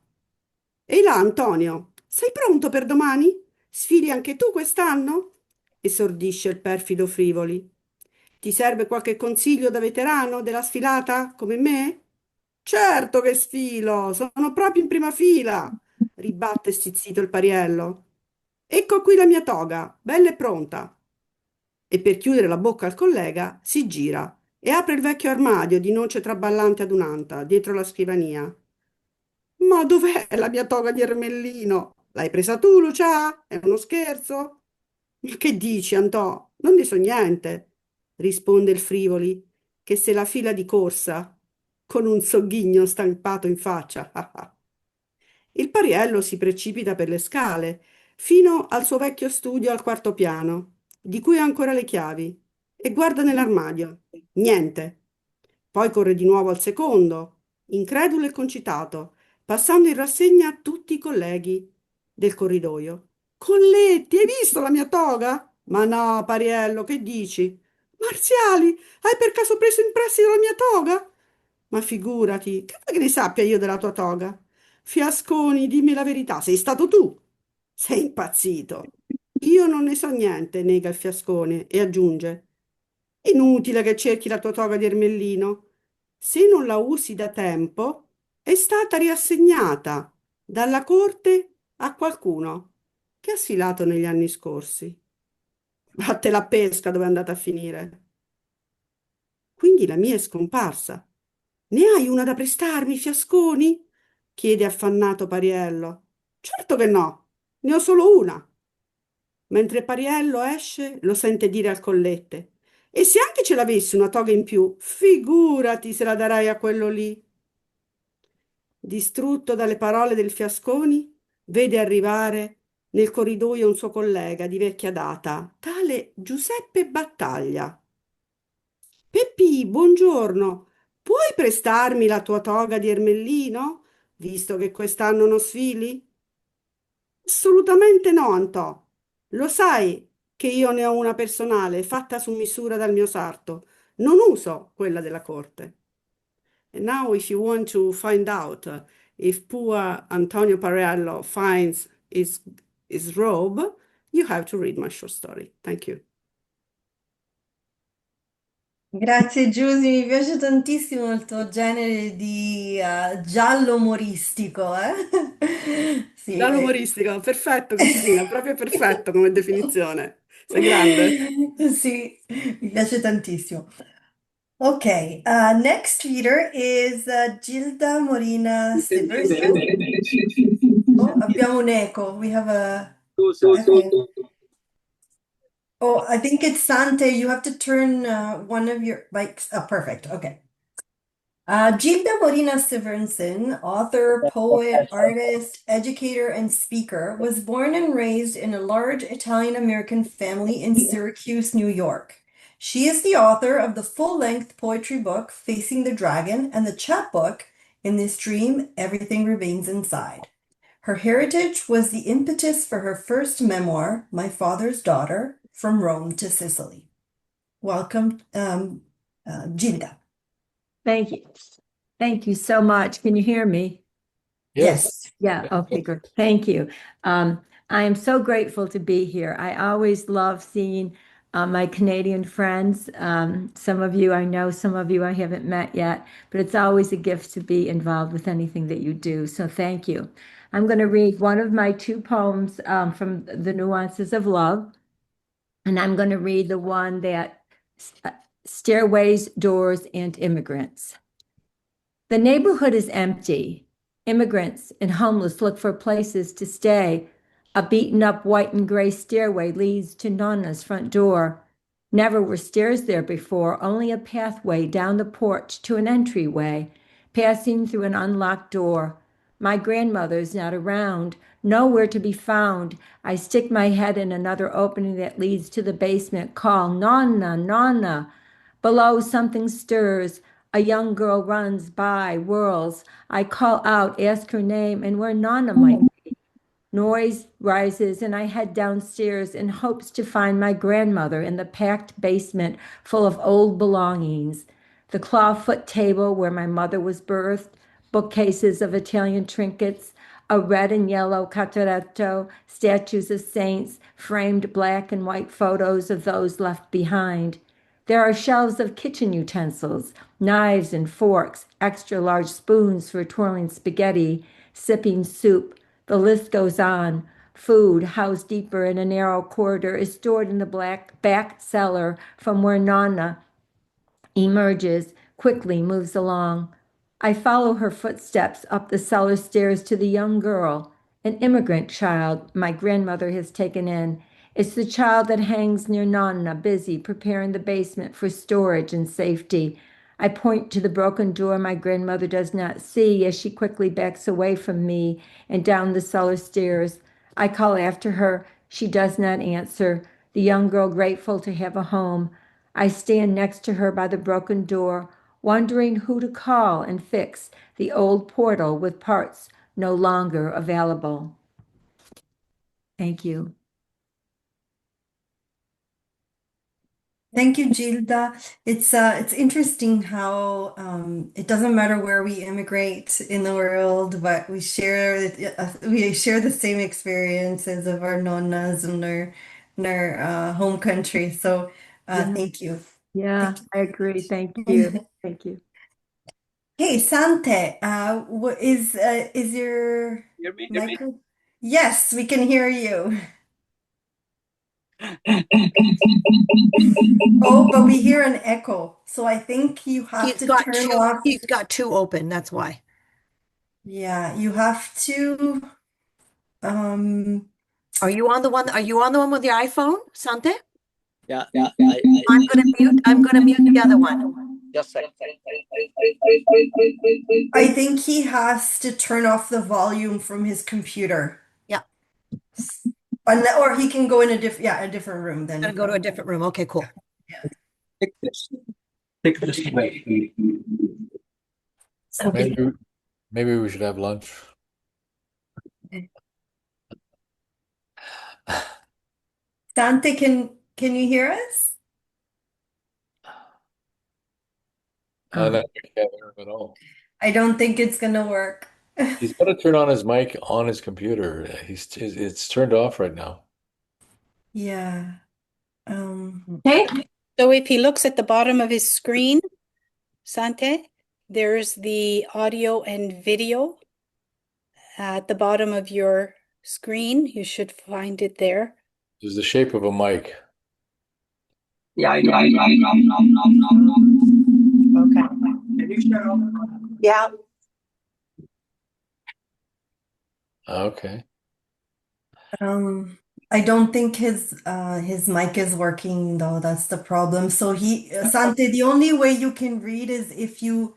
Ehi là, Antonio, sei pronto per domani? Sfili anche tu quest'anno? Esordisce il perfido Frivoli. Ti serve qualche consiglio da veterano della sfilata come me? Certo che sfilo, sono proprio in prima fila, ribatte stizzito il Pariello. Ecco qui la mia toga, bella e pronta. E per chiudere la bocca al collega si gira e apre il vecchio armadio di noce traballante adunanta dietro la scrivania. Ma dov'è la mia toga di ermellino? L'hai presa tu, Lucia? È uno scherzo? Ma che dici, Antò? Non ne so niente, risponde il Frivoli, che se la fila di corsa, con un sogghigno stampato in faccia. Il Pariello si precipita per le scale, fino al suo vecchio studio al quarto piano, di cui ha ancora le chiavi. e guarda nell'armadio. Niente. Poi corre di nuovo al secondo, incredulo e concitato, passando in rassegna tutti i colleghi del corridoio. Colletti, hai visto la mia toga? Ma no, Pariello, che dici? Marziali, hai per caso preso in prestito la mia toga? Ma figurati, che vuoi che ne sappia io della tua toga? Fiasconi, dimmi la verità, sei stato tu. Sei impazzito. Io non ne so niente, nega il fiascone e aggiunge. Inutile che cerchi la tua toga di ermellino. Se non la usi da tempo, è stata riassegnata dalla corte a qualcuno che ha sfilato negli anni scorsi. Vatte la pesca dove è andata a finire. Quindi la mia è scomparsa. Ne hai una da prestarmi, fiasconi? Chiede affannato Pariello. Certo che no, ne ho solo una. Mentre Pariello esce, lo sente dire al collette. E se anche ce l'avessi una toga in più, figurati se la darai a quello lì. Distrutto dalle parole del Fiasconi, vede arrivare nel corridoio un suo collega di vecchia data, tale Giuseppe Battaglia. Peppì, buongiorno. Puoi prestarmi la tua toga di ermellino, visto che quest'anno non sfili? Assolutamente no, Antò. Lo sai che io ne ho una personale fatta su misura dal mio sarto. Non uso quella della corte. And now, if you want to find out if poor Antonio Parello finds his robe, you have to read my short story. Thank you. Grazie Giusy, mi piace tantissimo il tuo genere di giallo umoristico, eh? Sì, Giallo umoristico, perfetto Cristina, proprio perfetto come definizione. Sei grande. sì, mi piace tantissimo. Okay, next reader is Gilda Morina Siversen. Oh, abbiamo un eco. We have a. Okay. Oh, I think it's Sante. You have to turn one of your mics. Oh, perfect. Okay. Gilda Morina Siversen, author, poet, artist, educator, and speaker, was born and raised in a large Italian-American family in Syracuse, New York. She is the author of the full-length poetry book, Facing the Dragon, and the chapbook, In This Dream, Everything Remains Inside. Her heritage was the impetus for her first memoir, My Father's Daughter, From Rome to Sicily. Welcome, Gilda. Thank you. Thank you so much. Can you hear me? Yes. Yeah. Okay, good. Thank you. I am so grateful to be here. I always love seeing my Canadian friends. Some of you I know, some of you I haven't met yet, but it's always a gift to be involved with anything that you do. So thank you. I'm going to read one of my two poems from the Nuances of Love, and I'm going to read the one that Stairways, Doors, and Immigrants. The neighborhood is empty. Immigrants and homeless look for places to stay. A beaten up white and gray stairway leads to Nonna's front door. Never were stairs there before, only a pathway down the porch to an entryway, passing through an unlocked door. My grandmother's not around, nowhere to be found. I stick my head in another opening that leads to the basement, call, Nonna, Nonna. Below, something stirs. A young girl runs by, whirls. I call out, ask her name, and where Nonna might be. Noise rises, and I head downstairs in hopes to find my grandmother in the packed basement full of old belongings. The clawfoot table where my mother was birthed, bookcases of Italian trinkets, a red and yellow cartaretto, statues of saints, framed black and white photos of those left behind. There are shelves of kitchen utensils, knives and forks, extra large spoons for twirling spaghetti, sipping soup. The list goes on. Food, housed deeper in a narrow corridor, is stored in the black back cellar from where Nonna emerges, quickly moves along. I follow her footsteps up the cellar stairs to the young girl, an immigrant child my grandmother has taken in. It's the child that hangs near Nonna, busy preparing the basement for storage and safety. I point to the broken door my grandmother does not see as she quickly backs away from me and down the cellar stairs. I call after her. She does not answer. The young girl, grateful to have a home. I stand next to her by the broken door, wondering who to call and fix the old portal with parts no longer available. Thank you. Thank you, Gilda. It's interesting how it doesn't matter where we immigrate in the world, but we share the same experiences of our nonnas and their home country. So Yeah. thank you. Yeah, Thank I agree. Thank you. Thank you. Hey, Sante, what is your Hear me? micro? Yes, we can hear you. Oh, but we hear an echo. So I think you have to turn off. He's got two open, that's why. Yeah, you have to Are you on the one with your iPhone, Sante? Yeah, I'm gonna mute the other one. just a second. I think he has to turn off the volume from his computer. Yeah. Or he can go in a different room then. Gonna go to a different room. Okay, cool. Take this. Take this away. Maybe we should have lunch. Dante, can you hear us? No, we can't hear him at all. I don't think it's gonna work. He's got to turn on his mic on his computer. It's turned off right now. Yeah. Okay. So if he looks at the bottom of his screen, Sante, there's the audio and video at the bottom of your screen. You should find it there. It's the shape of a mic. Yeah, I know. Okay. Can you share off? Yeah. Okay. I don't think his mic is working though. That's the problem. So Sante, the only way you can read is if you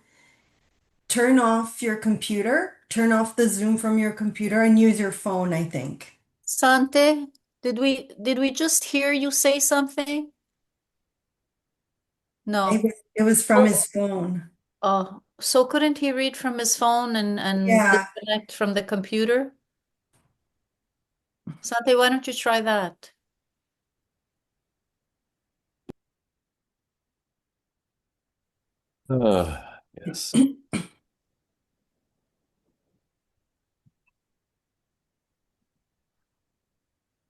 turn off your computer, turn off the Zoom from your computer and use your phone, I think. Sante, did we just hear you say something? No. It was from his phone. Oh, so couldn't he read from his phone and Yeah. disconnect from the computer? Sante, why don't you try that? Yes.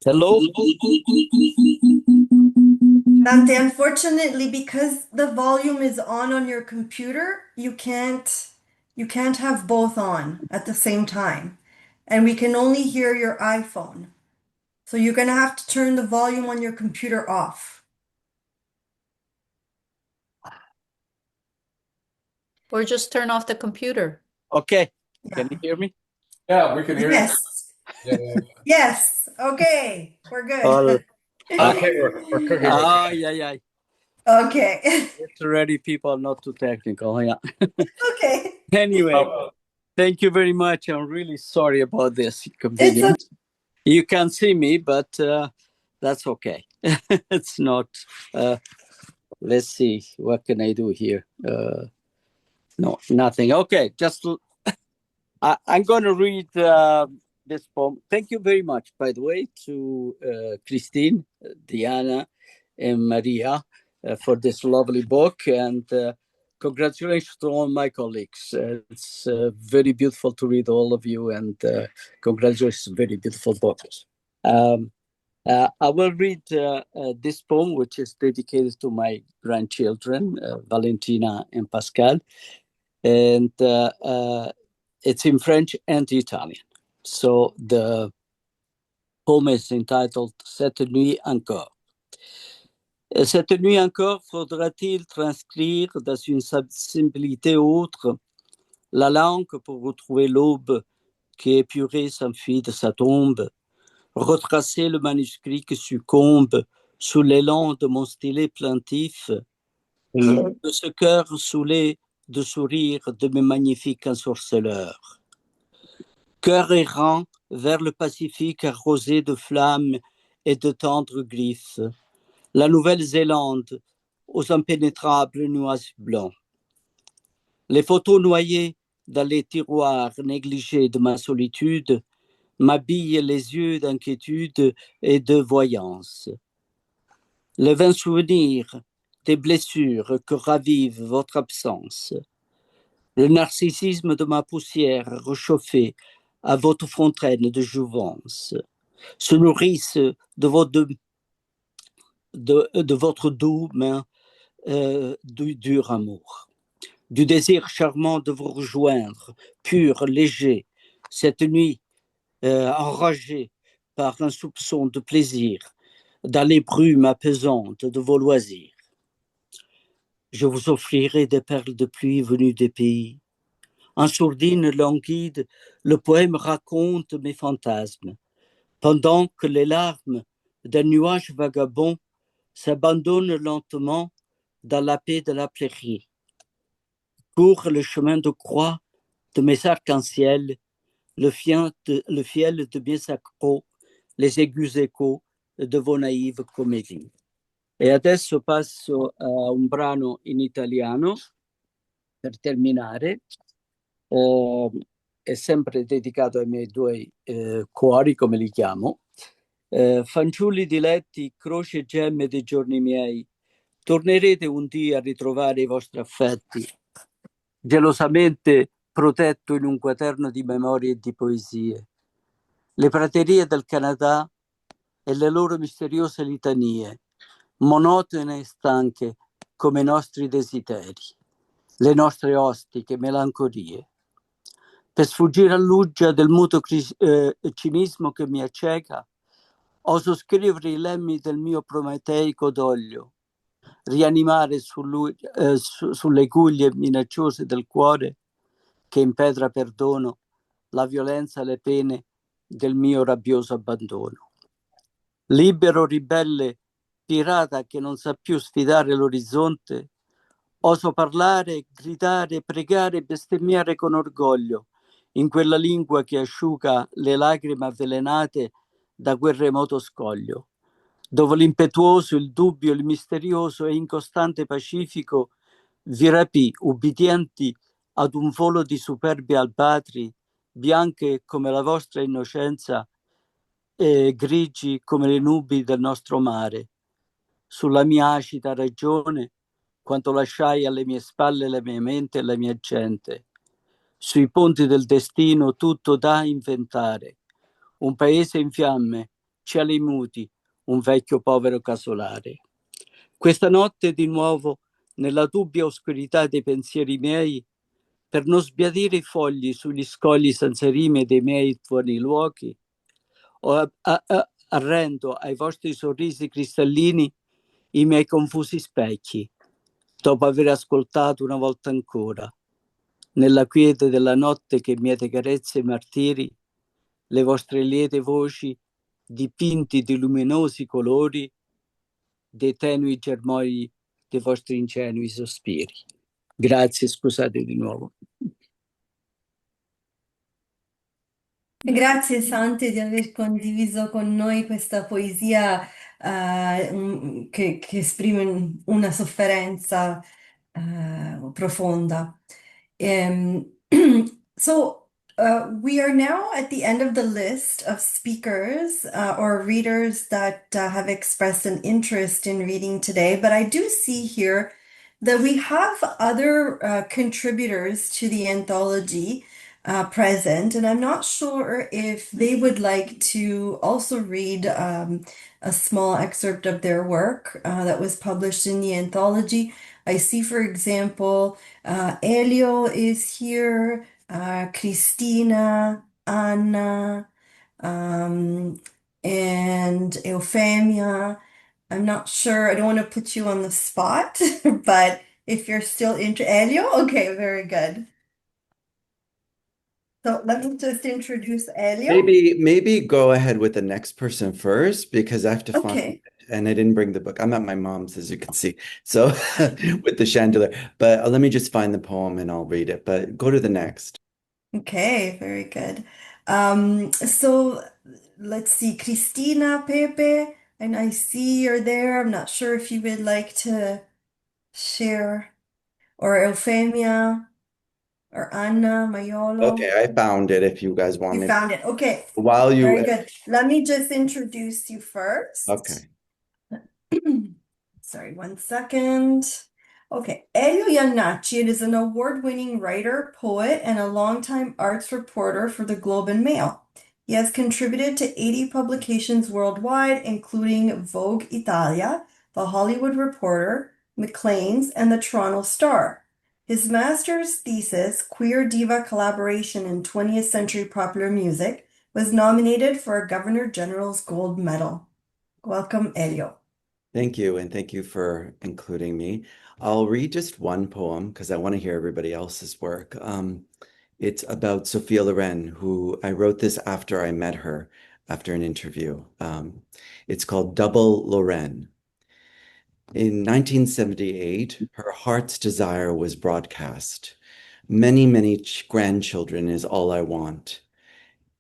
Hello? Dante, unfortunately, because the volume is on your computer, you can't have both on at the same time. And we can only hear your iPhone. So you're gonna have to turn the volume on your computer off. Or just turn off the computer. Okay. Yeah. Can you hear me? Yeah, we can hear Yes. you. Yeah. Yes. Okay. We're good. Okay, we're cooking. Yeah. Okay. It's already people not too technical. Yeah. Okay. Anyway, thank you very much. I'm really sorry about this inconvenience. You can see me, but that's okay. It's not. Let's see. What can I do here? No, nothing. Okay, just I'm going to read this poem. Thank you very much, by the way, to Christine, Diana, and Maria for this lovely book. And congratulations to all my colleagues. It's very beautiful to read all of you, and congratulations, very beautiful books. I will read this poem, which is dedicated to my grandchildren, Valentina and Pascal. And it's in French and Italian. So the poem is entitled Cette nuit encore. Cette nuit encore, faudra-t-il transcrire dans une simplité autre la langue pour retrouver l'aube qui épurée s'enfuit de sa tombe, retracer le manuscrit qui succombe sous l'élan de mon stylet plaintif, de ce cœur saoulé de sourire de mes magnifiques ensorceleurs. Cœur errant vers le Pacifique arrosé de flammes et de tendres griffes, la Nouvelle-Zélande, aux impénétrables nuages blancs. Les photos noyées dans les tiroirs négligés de ma solitude m'habillent les yeux d'inquiétude et de voyance. Le vain souvenir des blessures que ravive votre absence. Le narcissisme de ma poussière réchauffée à votre fontaine de jouvence se nourrissent de votre doux main du dur amour, du désir charmant de vous rejoindre, pur, léger, cette nuit enragée par un soupçon de plaisir, dans les brumes apaisantes de vos loisirs. Je vous offrirai des perles de pluie venues des pays. En sourdine languide, le poème raconte mes fantasmes, pendant que les larmes d'un nuage vagabond s'abandonnent lentement dans la paix de la prairie. Court le chemin de croix de mes arcs-en-ciel, le fiel de mes accros, les aigus échos de vos naïves comédie. E adesso passo a un brano in italiano per terminare. È sempre dedicato ai miei due cuori, come li chiamo. Fanciulli diletti, croci e gemme dei giorni miei, tornerete un dì a ritrovare i vostri affetti, gelosamente protetto in un quaderno di memorie e di poesie. Le praterie del Canada e le loro misteriose litanie, monotone e stanche come i nostri desideri, le nostre ostiche melancolie. Per sfuggire all'uggia del muto cinismo che mi acceca, oso scrivere i lemmi del mio prometeico doglio, rianimare sulle guglie minacciose del cuore che impedra perdono la violenza e le pene del mio rabbioso abbandono. Libero ribelle pirata che non sa più sfidare l'orizzonte, oso parlare, gridare, pregare e bestemmiare con orgoglio in quella lingua che asciuga le lacrime avvelenate da quel remoto scoglio, dove l'impetuoso, il dubbio, il misterioso e incostante Pacifico vi rapì ubbidienti ad un volo di superbi albatri, bianche come la vostra innocenza e grigi come le nubi del nostro mare. Sulla mia acida ragione, quanto lasciai alle mie spalle la mia mente e la mia gente. Sui ponti del destino tutto da inventare. Un paese in fiamme, cieli muti, un vecchio povero casolare. Questa notte di nuovo, nella dubbia oscurità dei pensieri miei, per non sbiadire i fogli sugli scogli senza rime dei miei tuoni luoghi, arrendo ai vostri sorrisi cristallini i miei confusi specchi, dopo aver ascoltato una volta ancora, nella quiete della notte che miete carezze e martiri, le vostre liete voci dipinti di luminosi colori, dei tenui germogli dei vostri ingenui sospiri. Grazie, scusate di nuovo. Grazie Sante di aver condiviso con noi questa poesia che esprime una sofferenza profonda. So we are now at the end of the list of speakers or readers that have expressed an interest in reading today, but I do see here that we have other contributors to the anthology present, and I'm not sure if they would like to also read a small excerpt of their work that was published in the anthology. I see, for example, Elio is here, Cristina, Anna, and Eufemia. I'm not sure, I don't want to put you on the spot, but if you're still into Elio, okay, very good. So let me just introduce Elio. Maybe go ahead with the next person first because I have to find it. And I didn't bring the book. I'm at my mom's, as you can see. So with the chandelier. But let me just find the poem and I'll read it. But go to the next. Okay, very good. So let's see, Cristina, Pepe, and I see you're there. I'm not sure if you would like to share, or Euphemia, or Anna Maiolo. Okay, I found it if you guys want You me. found it. Okay. While you. Very good. Let me just introduce you first. Okay. Sorry, 1 second. Okay, Elio Iannacci is an award-winning writer, poet, and a longtime arts reporter for the Globe and Mail. He has contributed to 80 publications worldwide, including Vogue Italia, The Hollywood Reporter, Maclean's, and the Toronto Star. His master's thesis, Queer Diva Collaboration in 20th Century Popular Music, was nominated for a Governor General's Gold Medal. Welcome, Elio. Thank you, and thank you for including me. I'll read just one poem because I want to hear everybody else's work. It's about Sophia Loren, who I wrote this after I met her after an interview. It's called Double Loren. In 1978, her heart's desire was broadcast. Many, many grandchildren is all I want.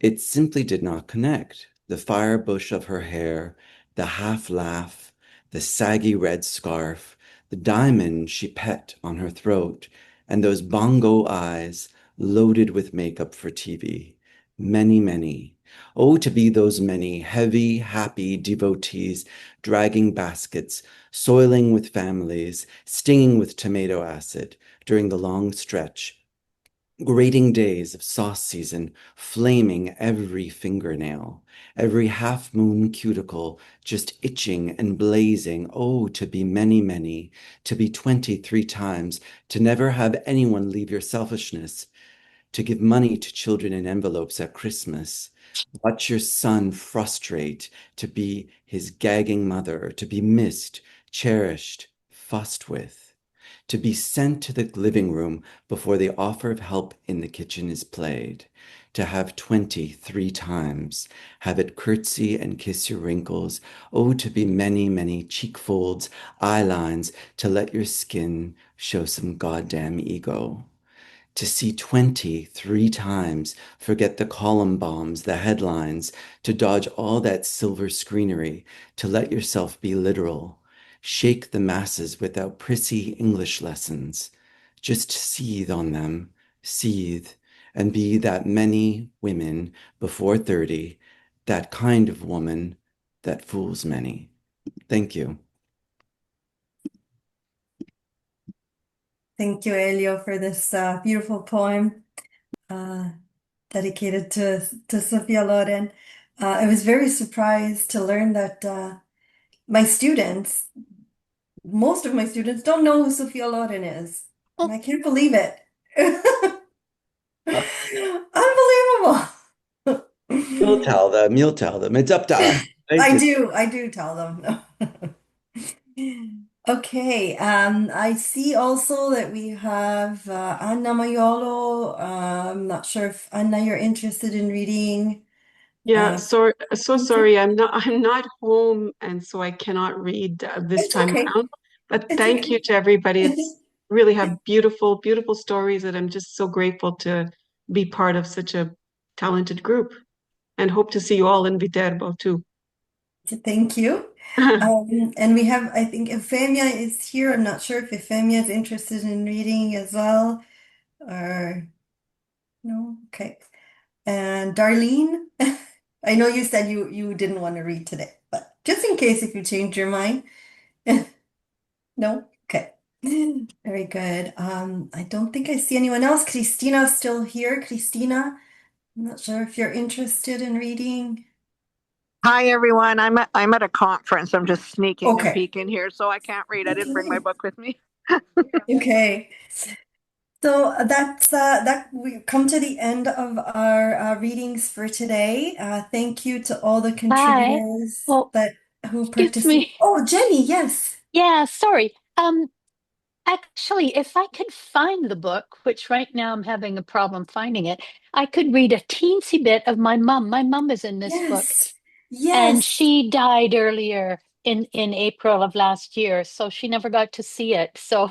It simply did not connect. The fire bush of her hair, the half laugh, the saggy red scarf, the diamond she pet on her throat, and those bongo eyes loaded with makeup for TV. Many, many. Oh, to be those many heavy, happy devotees dragging baskets, soiling with families, stinging with tomato acid during the long stretch, grating days of sauce season, flaming every fingernail, every half-moon cuticle just itching and blazing. Oh, to be many, many, to be 23 times, to never have anyone leave your selfishness, to give money to children in envelopes at Christmas. Watch your son frustrate, to be his gagging mother, to be missed, cherished, fussed with, to be sent to the living room before the offer of help in the kitchen is played, to have 23 times, have it curtsy and kiss your wrinkles. Oh, to be many, many cheek folds, eye lines, to let your skin show some goddamn ego. To see 23 times, forget the column bombs, the headlines, to dodge all that silver screenery, to let yourself be literal. Shake the masses without prissy English lessons. Just seethe on them, seethe, and be that many women before 30, that kind of woman that fools many. Thank you. Thank you, Elio, for this beautiful poem dedicated to Sophia Loren. I was very surprised to learn that my students, most of my students, don't know who Sophia Loren is. And I can't believe it. Unbelievable. You'll tell them, you'll tell them. It's up to us. I do tell them. Okay, I see also that we have Anna Maiolo. I'm not sure if Anna, you're interested in reading. Yeah, sorry. I'm not home, and so I cannot read this It's time okay. around. But It's thank okay. you to everybody. It's really have beautiful, beautiful stories that I'm just so grateful to be part of such a talented group, and hope to see you all in Viterbo too. Thank you. And we have, I think Euphemia is here. I'm not sure if Euphemia is interested in reading as well, or no. Okay. And Darlene, I know you said you didn't want to read today, but just in case if you change your mind. No? Okay. Very good. I don't think I see anyone else. Christina's still here. Christina, I'm not sure if you're interested in reading. Hi everyone. I'm at a conference. I'm just sneaking a Okay. peek in here, so I can't read. I didn't bring my book with me. Okay. So that's that we come to the end of our readings for today. Thank you to all the contributors who participated. Oh, Jenny, yes. Yeah, sorry. Actually, if I could find the book, which right now I'm having a problem finding it, I could read a teensy bit of my mom. My mom is in this book, and Yes. she died earlier in April of last year, so she never got to see it. So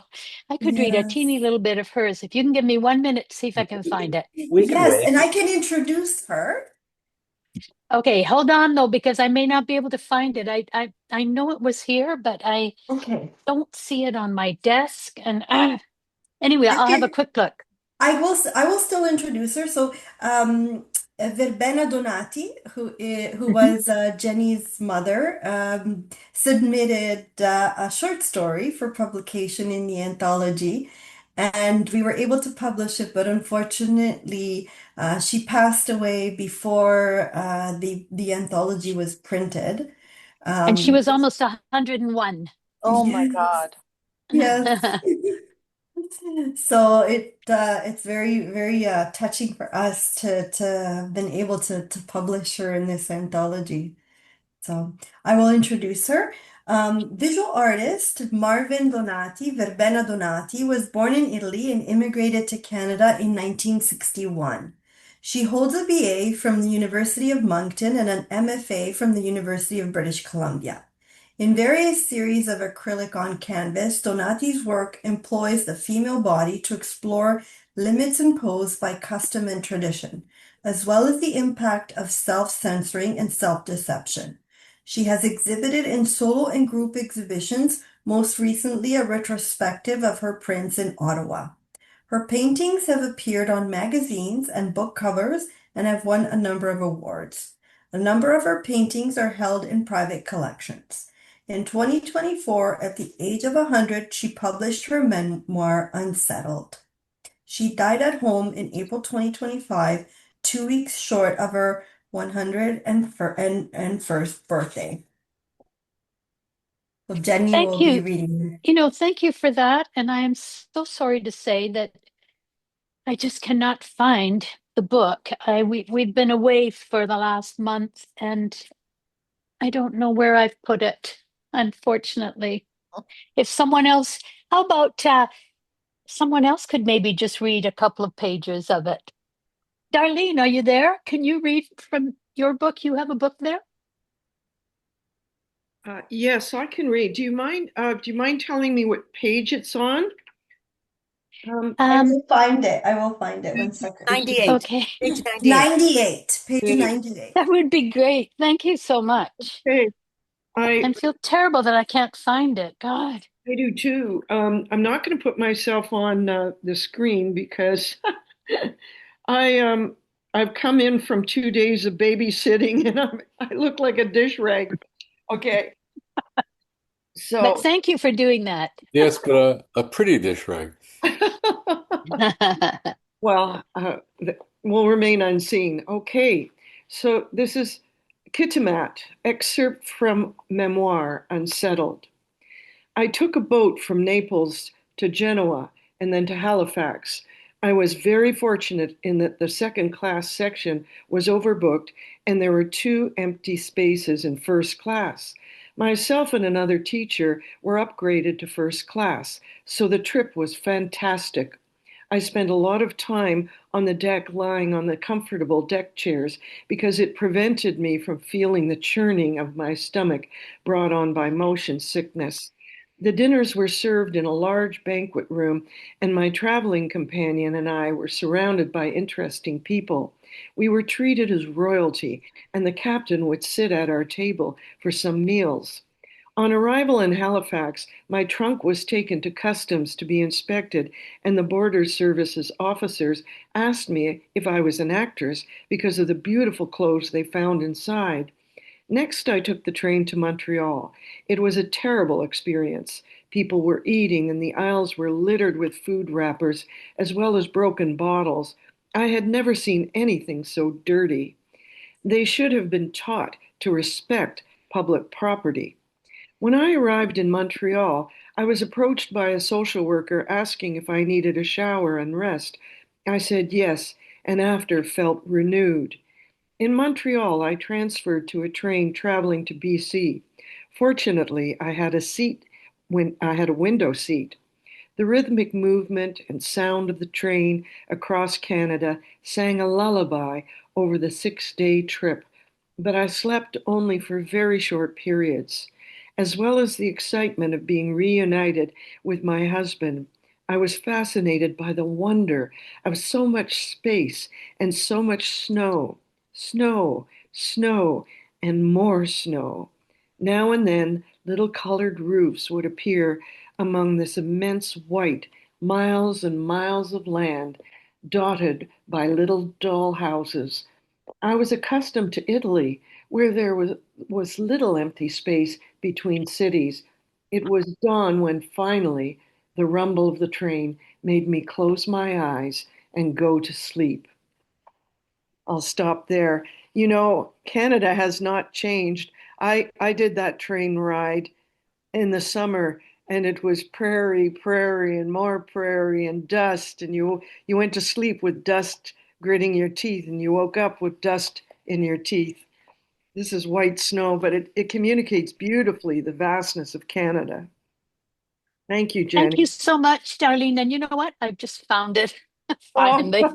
I could read a teeny little bit of hers. If you can give me 1 minute to see if I can find it. Yes, and I can introduce her. Okay, hold on though, because I may not be able to find it. I know it was here, but I don't see it on my desk. And anyway, I'll have a quick look. I will still introduce her. So, Verbena Donati, who was Jenny's mother, submitted a short story for publication in the anthology, and we were able to publish it. But unfortunately, she passed away before the anthology was printed. And she was almost 101. Oh my God. Yes. So it's very touching for us to have been able to publish her in this anthology. So I will introduce her. Visual artist Marvin Donati, Verbena Donati, was born in Italy and immigrated to Canada in 1961. She holds a BA from the University of Moncton and an MFA from the University of British Columbia. In various series of acrylic on canvas, Donati's work employs the female body to explore limits imposed by custom and tradition, as well as the impact of self-censoring and self-deception. She has exhibited in solo and group exhibitions, most recently a retrospective of her prints in Ottawa. Her paintings have appeared on magazines and book covers and have won a number of awards. A number of her paintings are held in private collections. In 2024, at the age of 100, she published her memoir, Unsettled. She died at home in April 2025, 2 weeks short of her 101st birthday. So Jenny will be reading. Thank you for that. And I am so sorry to say that I just cannot find the book. We've been away for the last month and I don't know where I've put it, unfortunately. If someone else, how about someone else could maybe just read a couple of pages of it? Darlene, are you there? Can you read from your book? You have a book there? Yes, I can read. Do you mind telling me what page it's on? I will find it. I will find it. 1 second. 98. Okay. Page 98. Page 98. That would be great. Thank you so much. Okay. I feel terrible that I can't find it. God. I do too. I'm not going to put myself on the screen because I've come in from 2 days of babysitting and I look like a dish rag. Okay. So, but thank you for doing that. Yes, but a pretty dish rag. well, will remain unseen. Okay. So this is Kitimat, excerpt from memoir, Unsettled. I took a boat from Naples to Genoa and then to Halifax. I was very fortunate in that the second class section was overbooked and there were 2 empty spaces in first class. Myself and another teacher were upgraded to first class, so the trip was fantastic. I spent a lot of time on the deck lying on the comfortable deck chairs because it prevented me from feeling the churning of my stomach brought on by motion sickness. The dinners were served in a large banquet room, and my traveling companion and I were surrounded by interesting people. We were treated as royalty, and the captain would sit at our table for some meals. On arrival in Halifax, my trunk was taken to customs to be inspected, and the border services officers asked me if I was an actress because of the beautiful clothes they found inside. Next, I took the train to Montreal. It was a terrible experience. People were eating, and the aisles were littered with food wrappers, as well as broken bottles. I had never seen anything so dirty. They should have been taught to respect public property. When I arrived in Montreal, I was approached by a social worker asking if I needed a shower and rest. I said yes, and after felt renewed. In Montreal, I transferred to a train traveling to BC. Fortunately, I had a window seat. The rhythmic movement and sound of the train across Canada sang a lullaby over the 6-day trip, but I slept only for very short periods. As well as the excitement of being reunited with my husband, I was fascinated by the wonder of so much space and so much snow. Snow, snow and more snow. Now and then, little colored roofs would appear among this immense white, miles and miles of land, dotted by little dull houses. I was accustomed to Italy, where there was little empty space between cities. It was dawn when finally the rumble of the train made me close my eyes and go to sleep. I'll stop there. You know, Canada has not changed. I did that train ride in the summer, and it was prairie, prairie, and more prairie and dust, and you went to sleep with dust gritting your teeth, and you woke up with dust in your teeth. This is white snow, but it communicates beautifully the vastness of Canada. Thank you, Jenny. Thank you so much, Darlene. And you know what? I've just found it finally.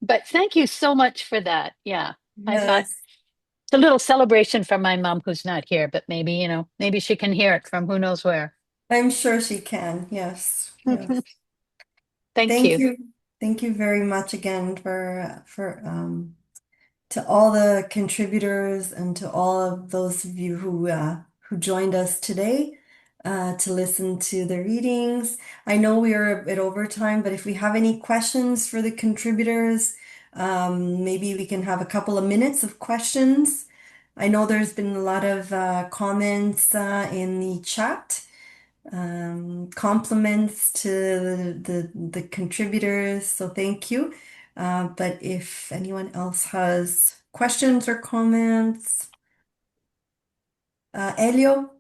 But thank you so much for that. Yeah. I thought Yes. it's a little celebration from my mom who's not here, but maybe, maybe she can hear it from who knows where. I'm sure she can. Yes. Yes. Thank you. Thank you very much again for to all the contributors and to all of those of you who joined us today to listen to the readings. I know we are a bit over time, but if we have any questions for the contributors, maybe we can have a couple of minutes of questions. I know there's been a lot of comments in the chat. Compliments to the contributors, so thank you. But if anyone else has questions or comments, Elio?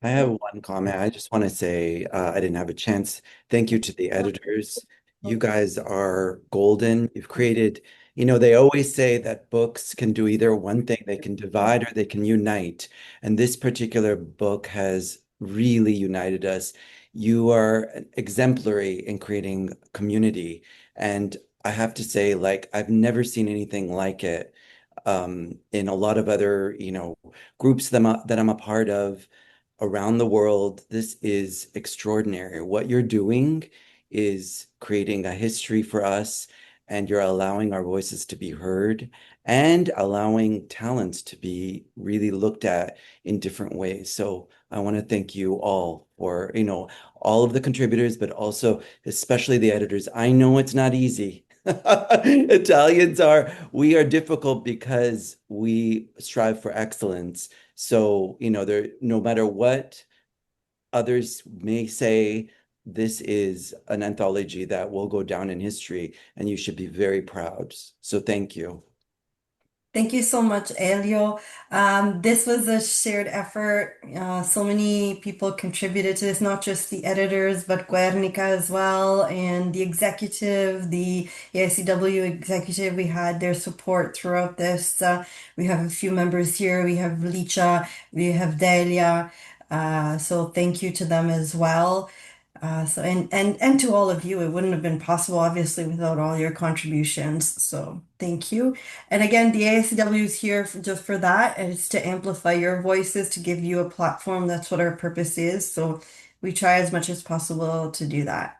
I have one comment. I just want to say I didn't have a chance. Thank you to the editors. You guys are golden. You've created, they always say that books can do either one thing, they can divide or they can unite. And this particular book has really united us. You are exemplary in creating community. And I have to say, like, I've never seen anything like it in a lot of other, groups that I'm a part of around the world. This is extraordinary. What you're doing is creating a history for us, and you're allowing our voices to be heard and allowing talents to be really looked at in different ways. So I want to thank you all for, all of the contributors, but also especially the editors. I know it's not easy. We are difficult because we strive for excellence. So, no matter what others may say, this is an anthology that will go down in history, and you should be very proud. So thank you. Thank you so much, Elio. This was a shared effort. So many people contributed to this, not just the editors, but Guernica as well, and the executive, the AICW executive. We had their support throughout this. We have a few members here. We have Licha, we have Delia. So thank you to them as well. And to all of you, it wouldn't have been possible, obviously, without all your contributions. So thank you. And again, the AICW is here just for that, and it's to amplify your voices, to give you a platform. That's what our purpose is. So we try as much as possible to do that.